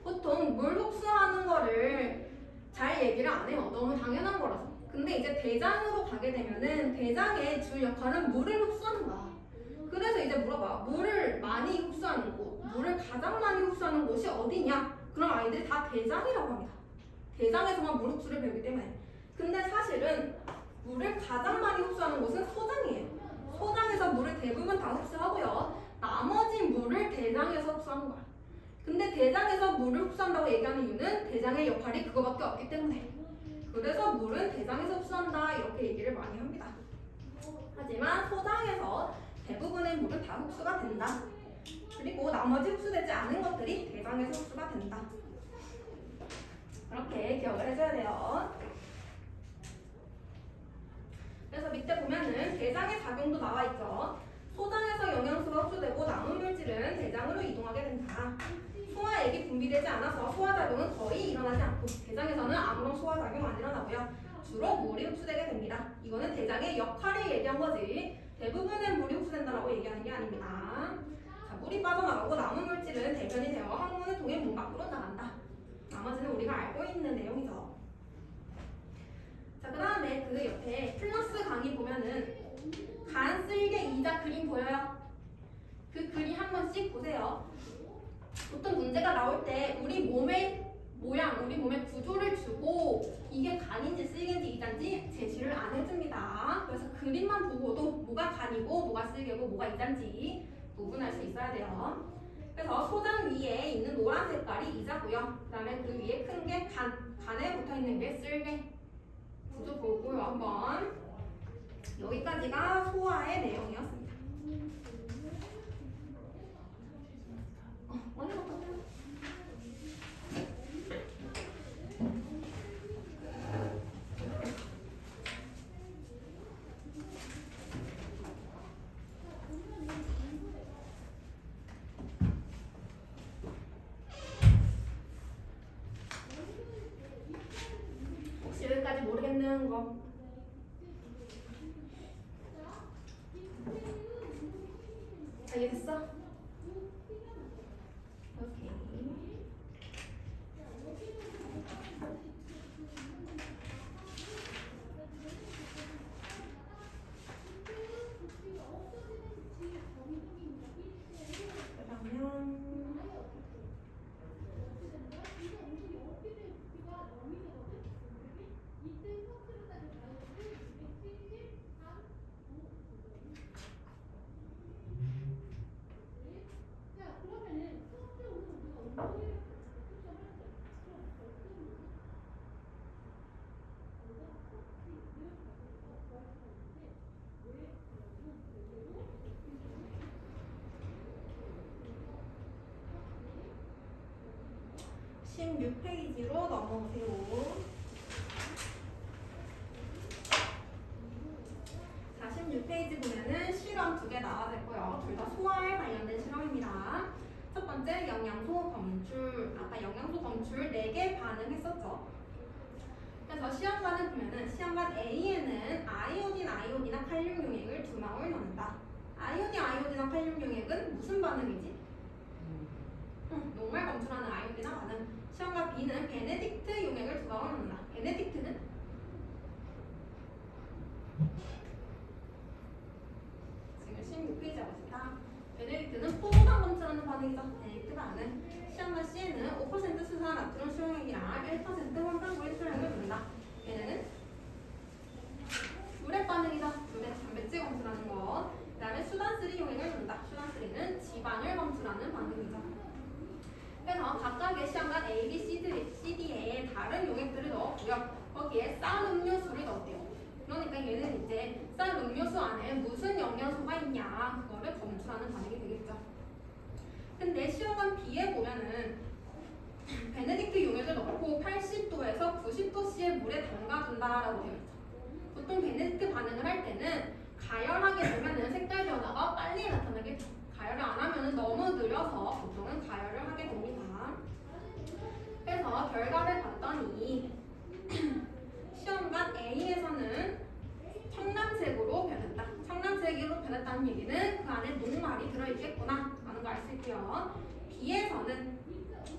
보통 물 흡수하는 거를 잘 얘기를 안 해요. 너무 당연한 거라서. 근데 이제 대장으로 가게 되면은 대장의 주 역할은 물을 흡수하는 거야. 그래서 이제 물어봐. 물을 많이 흡수하는 곳, 물을 가장 많이 흡수하는 곳이 어디냐? 그럼 아이들이 다 대장이라고 합니다. 대장에서만 물 흡수를 배우기 때문에. 근데 사실은 물을 가장 많이 흡수하는 곳은 소장이에요. 소장에서 물을 대부분 다 흡수하고요. 나머지 물을 대장에서 흡수하는 거야. 근데 대장에서 물을 흡수한다고 얘기하는 이유는 대장의 역할이 그거밖에 없기 때문에. 그래서 물은 대장에서 흡수한다 이렇게 얘기를 많이 합니다. 하지만 소장에서 대부분의 물은 다 흡수가 된다. 그리고 나머지 흡수되지 않은 것들이 대장에서 흡수가 된다. 그렇게 기억을 해줘야 돼요. 그래서 밑에 보면은 대장의 작용도 나와 있죠. 소장에서 영양소가 흡수되고 남은 물질은 대장 있습니다. 소화액이 분비되지 않아서 소화작용은 거의 일어나지 않고 대장에서는 아무런 소화작용 안 일어나고요. 주로 물이 흡수되게 됩니다. 이거는 대장의 역할을 얘기한 거지 대부분의 물이 흡수된다라고 얘기하는 게 아닙니다. 자, 물이 빠져나가고 남은 물질은 대변이 되어 항문을 통해 몸 밖으로 나간다. 나머지는 우리가 알고 있는 내용이죠. 자, 그 다음에 그 옆에 플러스 강의 보면은 간, 쓸개, 이자 그림 보여요? 그 그림 한 번씩 보세요. 보통 문제가 나올 때 우리 몸의 모양, 우리 몸의 구조를 주고 이게 간인지 쓸개인지 이자인지 제시를 안 해줍니다. 그래서 그림만 보고도 뭐가 간이고 뭐가 쓸개고 뭐가 이자인지 구분할 수 있어야 돼요. 그래서 소장 위에 있는 노란 색깔이 이자고요. 그 다음에 그 위에 큰 게 간에 붙어있는 게 쓸개. 구조 보고요. 한번 여기까지가 소화의 내용이었습니다. 혹시 여기까지 모르겠는 거? 알겠어? 오케이. 그러면 (16) 페이지로 넘어오세요. 자, 16페이지 보면은 실험 2개 나와야 되고요. 둘 다 소화에 관련된 실험입니다. 첫 번째 영양소 검출. 아까 영양소 검출 4개 반응했었죠. 그래서 시험관을 보면은 시험관 A에는 아이오딘이나 칼륨 용액을 2망울 넣는다. 아이오딘이나 칼륨 용액은 무슨 반응이지? 녹말 검출하는 아이오딘이나 반응. 시험관 B는 베네딕트 용액을 2방울 넣는다. 베네딕트는 지금 16페이지 하고 있습니다. 베네딕트는 포도당 검출하는 반응이죠. 베네딕트 반응. 시험관 C에는 5% 수산 나트륨 수용액이랑 1% 황산구리 수용액을 넣는다. 얘네는 물의 반응이죠. 물의 단백질 검출하는 거. 그 다음에 수단3 용액을 넣는다. 수단3는 지방을 검출하는 반응이죠. 그래서 각각의 시험관 A, B, C, D에 다른 용액들을 넣었고요. 거기에 쌀 음료수를 넣었대요. 그러니까 얘는 이제 쌀 음료수 안에 무슨 영양소가 있냐 그거를 검출하는 반응이 되겠죠. 근데 시험관 B에 보면은 베네딕트 용액을 넣고 80도에서 90도씨의 물에 담가둔다라고 되어 있죠. 보통 베네딕트 반응을 할 때는 가열하게 되면은 색깔 변화가 빨리 나타나게 돼요. 가열을 안 하면은 너무 느려서 보통은 가열을 하게 됩니다. 그래서 결과를 봤더니 시험관 A에서는 청藍색으로 변했다. 청藍색으로 변했다는 얘기는 그 안에 녹말이 들어있겠구나 라는 걸 알 수 있고요. B에서는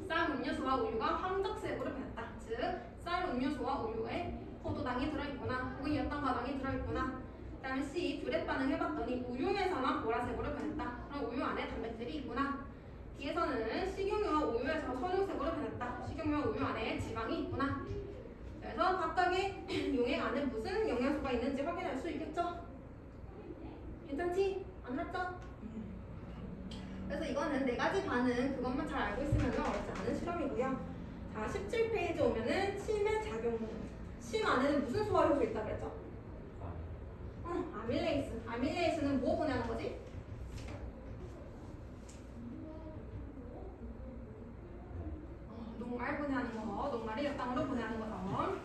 쌀 음료수와 우유가 황적색으로 변했다. 즉, 쌀 음료수와 우유에 포도당이 들어있구나 혹은 엿당과당이 들어있구나. 그 다음에 C, 듀렛 반응 해봤더니 우유에서만 보라색으로 변했다. 그럼 우유 안에 단백질이 있구나. D에서는 식용유와 우유에서 선홍색으로 변했다. 식용유와 우유 안에 지방이 있구나. 그래서 각각의 용액 안에 무슨 영양소가 있는지 확인할 수 있겠죠? 괜찮지? 안 맞죠? 그래서 이거는 4가지 반응 그것만 잘 알고 있으면 어렵지 않은 실험이고요. 자, 17페이지 오면은 침의 작용. 침 안에는 무슨 소화 효소 있다고 했죠? 아밀레이스. 아밀레이스는 뭐 보내는 거지? 녹말 보내는 거. 녹말이 엿당으로 보내는 거죠.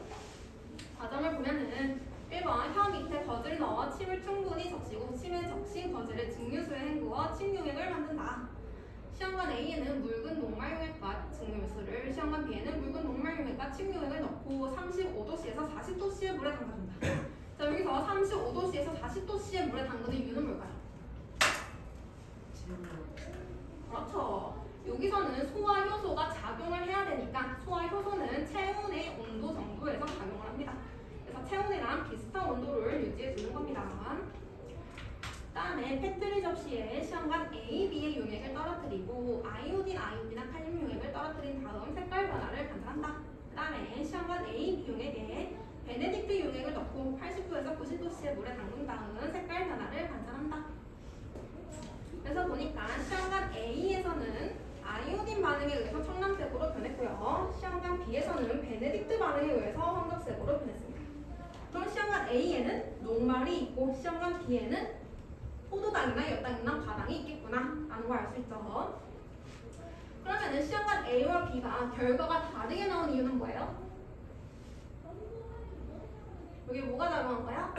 과정을 보면은 1번 혀 밑에 거즈를 넣어 침을 충분히 적시고 침에 적신 거즈를 증류수에 헹구어 침 용액을 만든다. 시험 시험관 A에는 묽은 녹말용액과 증류수를, 시험관 B에는 묽은 녹말용액과 침유액을 넣고 35도씨에서 40도씨의 물에 담가준다. 자, 여기서 35도씨에서 40도씨의 물에 담그는 이유는 뭘까요? 그렇죠. 여기서는 소화 효소가 작용을 해야 되니까 소화 효소는 체온의 온도 정도에서 작용을 합니다. 그래서 체온이랑 비슷한 온도를 유지해 주는 겁니다. 다음에 페트리 접시에 시험관 A, B의 용액을 떨어뜨리고 아이오딘이나 칼륨 용액을 떨어뜨린 다음 색깔 변화를 관찰한다. 그 다음에 시험관 A, B 용액에 베네딕트 용액을 넣고 80도에서 90도씨의 물에 담근 다음 색깔 변화를 관찰한다. 그래서 보니까 시험관 A에서는 아이오딘 반응에 의해서 청량색으로 변했고요. 시험관 B에서는 베네딕트 반응에 의해서 황금색으로 변했습니다. 그럼 시험관 A에는 녹말이 있고 시험관 B에는 포도당이나 엿당이나 과당이 있겠구나 라는 걸 알 수 있죠. 그러면은 시험관 A와 B가 결과가 다르게 나온 이유는 뭐예요? 여기 뭐가 작용한 거야?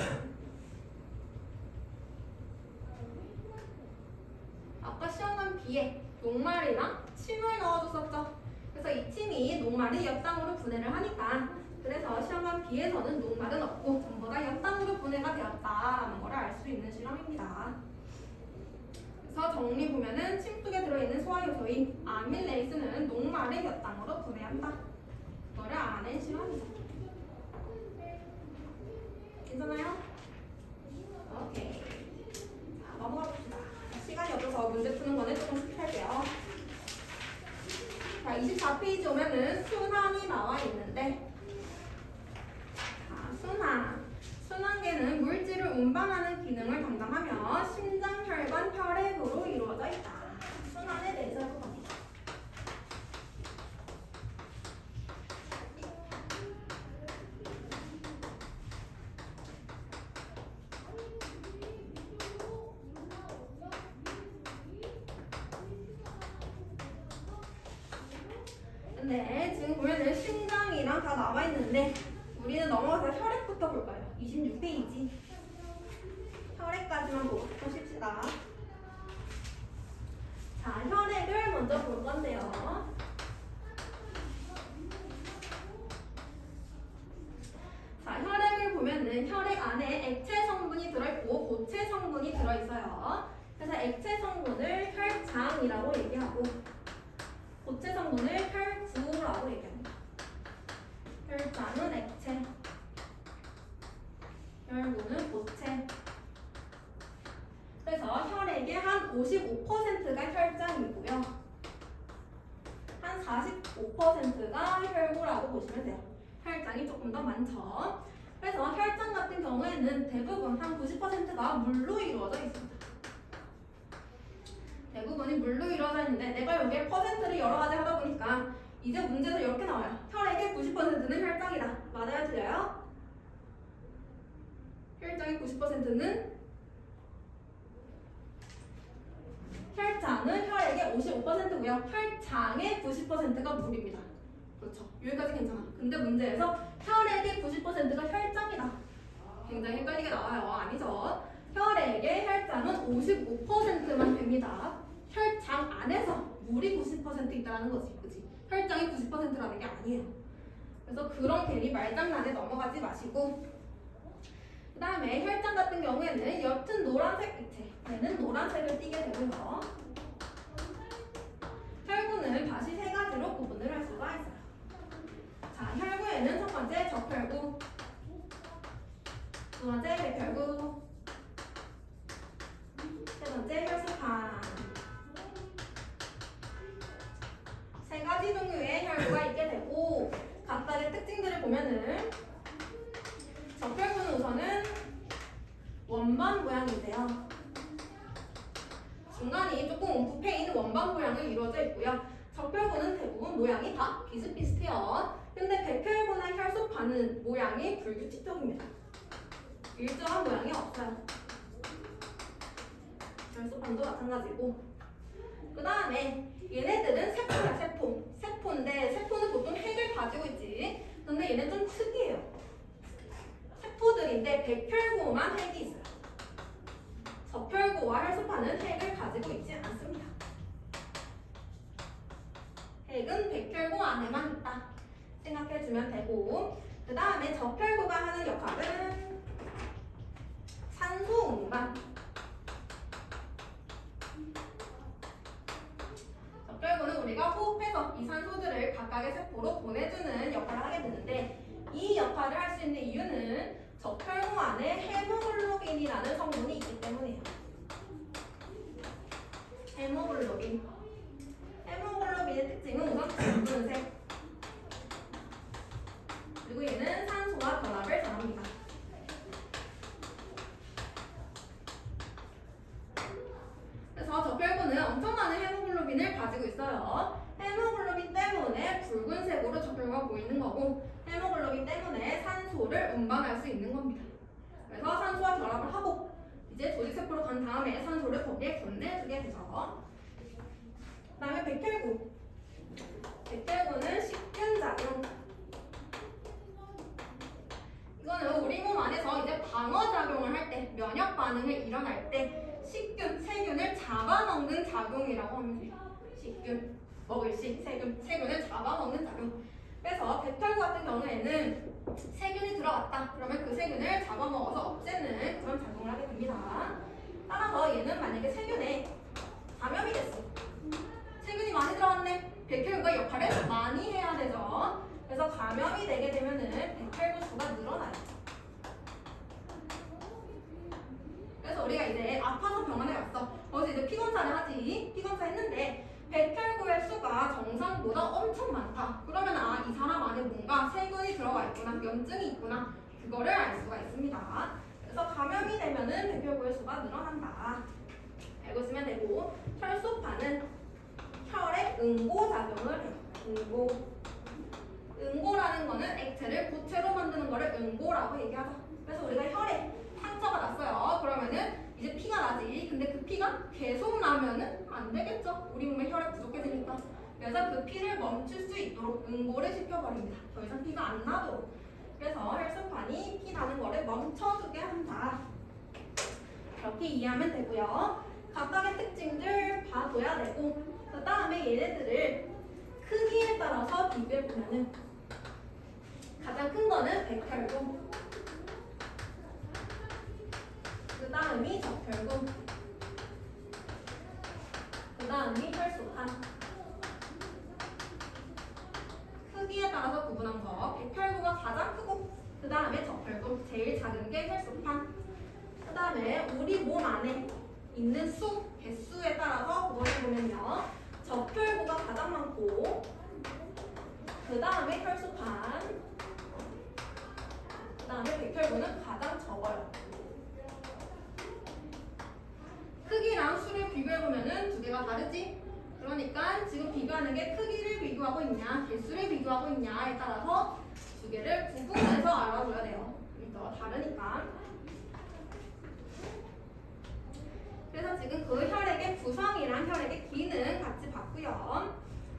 아까 시험관 B에 녹말이랑 침을 넣어줬었죠. 그래서 이 침이 녹말이 엿당으로 분해를 하니까 그래서 시험관 B에서는 녹말은 없고 전부 다 엿당으로 분해가 되었다라는 걸 알 수 있는 실험입니다. 그래서 정리 보면은 침 속에 들어있는 소화효소인 아밀레이스는 녹말을 엿당으로 분해한다. 이거를 알아낸 실험이죠. 괜찮아요? 오케이. 자, 넘어가 봅시다. 시간이 없어서 문제 푸는 거는 조금 스킵할게요. 자, 24페이지 오면은 순환이 나와 있는데, 자, 순환계는 물질을 운반하는 기능을 담당하며 심장, 혈관, 혈액으로 이루어져 있다. 순환에 대해서 해볼 겁니다. 근데 지금 보면은 심장이랑 다 나와 있는데 우리는 넘어가서 혈액부터 볼까요? 26페이지. 혈액까지만 보고 보십시다. 자, 혈액을 먼저 볼 건데요. 자, 혈액을 보면은 혈액 안에 액체 성분이 들어있고 고체 성분이 들어있어요. 그래서 액체 성분을 혈장이라고 얘기하고 고체 성분을 혈구라고 얘기합니다. 혈장은 액체, 혈구는 고체. 그래서 혈액의 한 55%가 혈장이고요. 한 45%가 혈구라고 보시면 돼요. 혈장이 조금 더 많죠. 그래서 혈장 같은 경우에는 대부분 한 90%가 물로 이루어져 있습니다. 대부분이 물로 이루어져 있는데 내가 여기에 퍼센트를 여러 가지 하다 보니까 이제 문제에서 이렇게 나와요. 혈액의 90%는 혈장이다. 맞아요? 틀려요? 혈장의 90%는 혈장은 혈액의 55%고요. 혈장의 90%가 물입니다. 그렇죠. 여기까지 괜찮아. 근데 문제에서 혈액의 90%가 혈장이다. 굉장히 헷갈리게 나와요. 아니죠. 혈액의 혈장은 55%만 됩니다. 혈장 안에서 물이 90% 있다는 거지. 그치? 혈장이 90%라는 게 아니에요. 그래서 그런 괜히 말장난에 넘어가지 마시고 그 다음에 혈장 같은 경우에는 옅은 노란색 액체 얘는 노란색을 띠게 되고요. 혈구는 다시 세 가지로 구분을 할 수가 있어요. 자, 혈구에는 첫 번째 적혈구, 두 번째 백혈구, 세 번째 혈소판. 세 가지 종류의 혈구가 있게 되고 각각의 특징들을 보면은 적혈구는 우선은 원반 모양인데요. 중간이 조금 움푹해 있는 원반 모양을 이루어져 있고요. 적혈구는 대부분 모양이 다 비슷비슷해요. 근데 백혈구나 혈소판은 모양이 불규칙적입니다. 일정한 모양이 없어요. 혈소판도 마찬가지고. 그 다음에 얘네들은 세포야, 세포. 세포인데 세포는 보통 핵을 가지고 있지. 근데 얘네 좀 특이해요. 세포들인데 백혈구만 핵이 있어요. 적혈구와 혈소판은 핵을 가지고 있지 않습니다. 액은 백혈구 안에만 있다 생각해주면 되고, 그 다음에 적혈구가 하는 역할은 산소 운반. 적혈구는 우리가 호흡해서 이 산소들을 각각의 세포로 보내주는 역할을 하게 되는데, 이 역할을 할 수 있는 이유는 적혈구 안에 헤모글로빈이라는 성분이 있기 때문이에요. 헤모글로빈. 헤모글로빈의 특징은 우선 붉은색. 그리고 얘는 산소와 결합을 잘합니다. 그래서 적혈구는 엄청나는 헤모글로빈을 가지고 있어요. 헤모글로빈 때문에 붉은색으로 적혈구가 보이는 거고, 헤모글로빈 때문에 산소를 운반할 수 있는 겁니다. 그래서 산소와 결합을 하고 이제 조직세포로 간 다음에 산소를 거기에 건네주게 되죠. 그 다음에 백혈구. 백혈구는 식균작용. 이거는 우리 몸 안에서 이제 방어작용을 할 때, 면역 반응을 일어날 때 식균, 세균을 잡아먹는 작용이라고 합니다. 식균, 먹을 식, 세균을 잡아먹는 작용. 그래서 백혈구 같은 경우에는 세균이 들어갔다 그러면 그 세균을 잡아먹어서 없애는 그런 작용을 하게 됩니다. 따라서 얘는 만약에 세균에 감염이 됐어. 세균이 많이 들어갔네. 백혈구가 역할을 많이 해야 되죠. 그래서 감염이 되게 되면은 백혈구 수가 늘어나요. 그래서 우리가 이제 아파서 병원에 갔어. 거기서 이제 피검사를 하지. 피검사 했는데 백혈구의 수가 정상보다 엄청 많다. 그러면 아, 이 사람 안에 뭔가 세균이 들어가 있구나, 염증이 있구나, 그거를 알 수가 있습니다. 그래서 감염이 되면은 백혈구의 수가 늘어난다. 알고 있으면 되고, 혈소판은 혈액 응고작용을 해요. 응고라는 거는 액체를 고체로 만드는 거를 응고라고 얘기하죠. 그래서 우리가 혈에 상처가 났어요. 그러면은 이제 피가 나지. 근데 그 피가 계속 나면은 안 되겠죠. 우리 몸에 혈액 부족해지니까. 그래서 그 피를 멈출 수 있도록 응고를 시켜버립니다. 더 이상 피가 안 나도록. 그래서 혈소판이 피 나는 거를 멈춰주게 한다. 이렇게 이해하면 되고요. 각각의 특징들 봐둬야 되고, 그 다음에 얘네들을 크기에 따라서 비교해보면은 가장 큰 거는 백혈구, 그 다음이 적혈구, 그 다음이 혈소판. 크기에 따라서 구분한 거, 백혈구가 가장 크고, 그 다음에 적혈구, 제일 작은 게 혈소판. 그 다음에 우리 몸 안에 있는 수, 개수에 따라서 구분해보면요, 적혈구가 가장 많고, 그 다음에 혈소판, 그 다음에 백혈구는 가장 적어요. 크기랑 수를 비교해보면은 두 개가 다르지? 그러니까 지금 비교하는 게 크기를 비교하고 있냐, 개수를 비교하고 있냐에 따라서 두 개를 구분해서 알아둬야 돼요. 그러니까 다르니까. 그래서 지금 그 혈액의 구성이랑 혈액의 기능 같이 봤고요.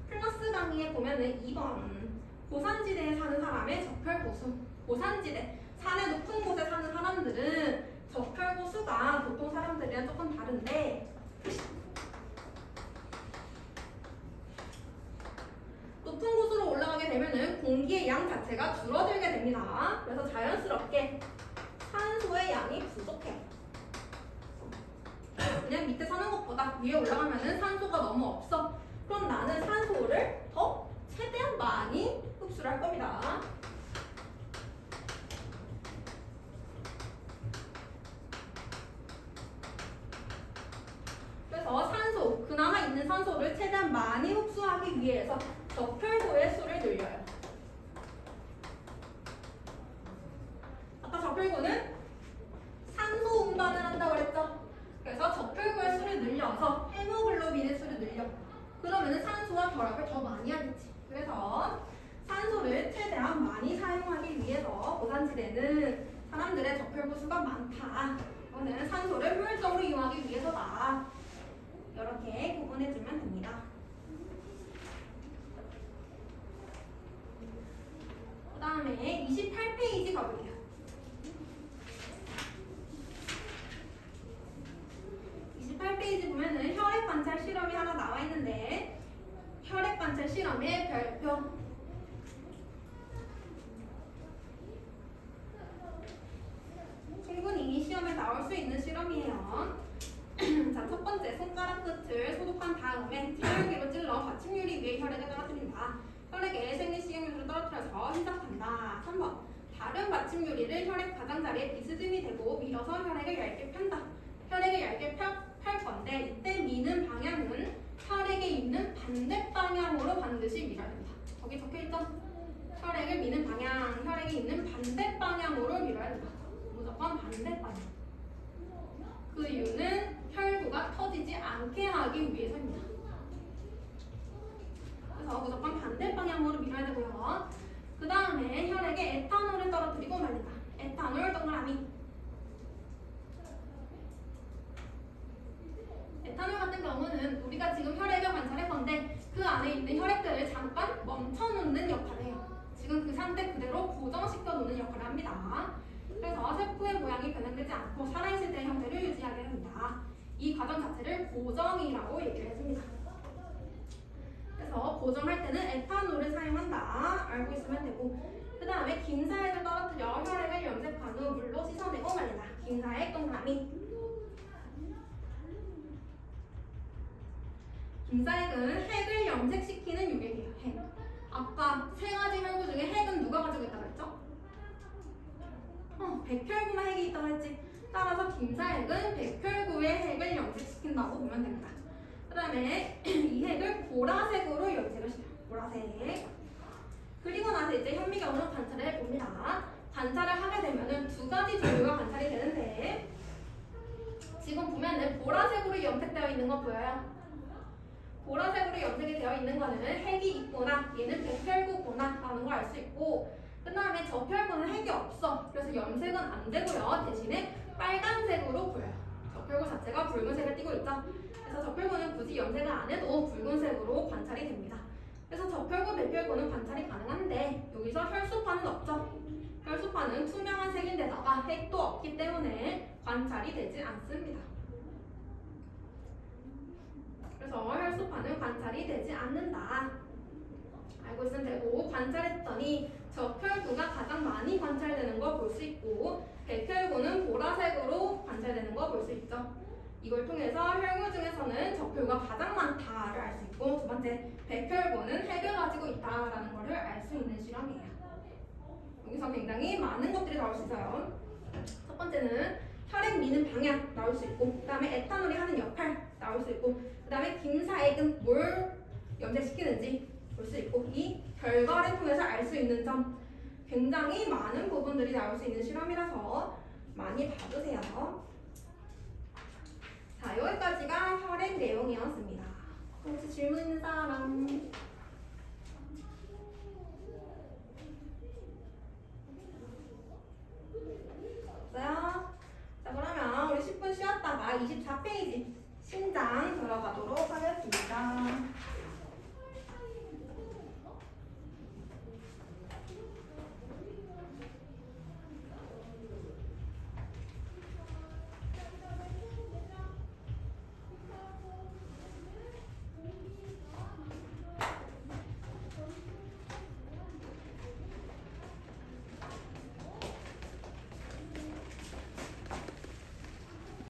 플러스 강의에 보면은 2번 고산지대에 사는 사람의 적혈구수. 고산지대, 산의 높은 곳에 사는 사람들은 적혈구수가 보통 사람들이랑 조금 다른데, 높은 곳으로 올라가게 되면은 공기의 양 자체가 줄어들게 됩니다. 그래서 자연스럽게 산소의 양이 부족해요. 그냥 밑에 사는 것보다 위에 올라가면은 산소가 너무 없어. 그럼 나는 산소를 더 최대한 많이 흡수를 할 겁니다. 그래서 산소, 그나마 있는 산소를 최대한 많이 흡수하기 위해서 적혈구의 수를 늘려요. 아까 적혈구는 산소 운반을 한다고 그랬죠? 그래서 적혈구의 수를 늘려서 헤모글로빈의 수를 늘려. 그러면은 산소와 결합을 더 많이 하겠지. 그래서 산소를 최대한 많이 사용하기 위해서 고산지대는 사람들의 적혈구 수가 많다. 이거는 산소를 효율적으로 이용하기 위해서다. 이렇게 구분해주면 됩니다. 그 다음에 28페이지 가볼게요. 28페이지 보면은 혈액 관찰 실험이 하나 나와 있는데, 혈액 관찰 실험의 별표. 충분히 시험에 나올 수 있는 실험이에요. 자, 첫 번째, 손가락 끝을 소독한 다음에 찌르기로 찔러 받침유리 위에 혈액을 떨어뜨린다. 혈액에 생리식용유를 떨어뜨려서 희석한다. 3번, 다른 받침유리를 혈액 가장자리에 비스듬히 대고 밀어서 혈액을 얇게 편다. 혈액을 얇게 펼 건데 이때 미는 방향은 혈액에 있는 반대 방향으로 반드시 밀어야 된다. 거기 적혀있죠? 혈액을 미는 방향, 혈액이 있는 반대 방향으로 밀어야 된다. 무조건 반대 방향. 그 이유는 혈구가 터지지 않게 하기 위해서입니다. 그래서 무조건 반대 방향으로 밀어야 되고요. 그 다음에 혈액에 에탄올을 떨어뜨리고 말린다. 에탄올 동그라미. 에탄올 같은 경우는 우리가 지금 혈액을 관찰할 건데 그 안에 있는 혈액들을 잠깐 멈춰놓는 역할을 해요. 지금 그 상태 그대로 고정시켜 놓는 역할을 합니다. 그래서 세포의 모양이 변형되지 않고 살아있을 때 형태를 유지하게 합니다. 이 과정 자체를 고정이라고 얘기를 해줍니다. 그래서 고정할 때는 에탄올을 사용한다. 알고 있으면 되고, 그 다음에 김사액을 떨어뜨려 혈액을 염색한 후 물로 씻어내고 말린다. 김사액 동그라미. 김사액은 핵을 염색시키는 유액이에요. 핵. 아까 세 가지 혈구 중에 핵은 누가 가지고 있다고 했죠? 백혈구만 핵이 있다고 했지. 따라서 김사액은 백혈구의 핵을 염색시킨다고 보면 됩니다. 그 다음에 이 핵을 보라색으로 염색을 시켜요. 보라색. 그리고 나서 이제 현미경으로 관찰을 해봅니다. 관찰을 하게 되면은 두 가지 종류가 관찰이 되는데, 지금 보면은 보라색으로 염색되어 있는 거 보여요? 보라색으로 염색이 되어 있는 거는 핵이 있구나, 얘는 백혈구구나 라는 걸 알 수 있고, 그 다음에 적혈구는 핵이 없어. 그래서 염색은 안 되고요. 대신에 빨간색으로 보여요. 적혈구 자체가 붉은색을 띠고 있죠. 그래서 적혈구는 굳이 염색을 안 해도 붉은색으로 관찰이 됩니다. 그래서 적혈구, 백혈구는 관찰이 가능한데 여기서 혈소판은 없죠. 혈소판은 투명한 색인데다가 핵도 없기 때문에 관찰이 되지 않습니다. 그래서 혈소판은 관찰이 되지 않는다. 알고 있으면 되고, 관찰했더니 적혈구가 가장 많이 관찰되는 거 볼 수 있고, 백혈구는 보라색으로 관찰되는 거 볼 수 있죠. 이걸 통해서 혈구 중에서는 적혈구가 가장 많다를 알 수 있고, 두 번째, 백혈구는 핵을 가지고 있다라는 것을 알 수 있는 실험이에요. 여기서 굉장히 많은 것들이 나올 수 있어요. 첫 번째는 혈액 미는 방향 나올 수 있고, 그 다음에 에탄올이 하는 역할 나올 수 있고, 그 다음에 김사액은 뭘 염색시키는지 볼 수 있고, 이 결과를 통해서 알 수 있는 점, 굉장히 많은 부분들이 나올 수 있는 실험이라서 많이 봐주세요. 자, 여기까지가 혈액 내용이었습니다. 혹시 질문 있는 사람?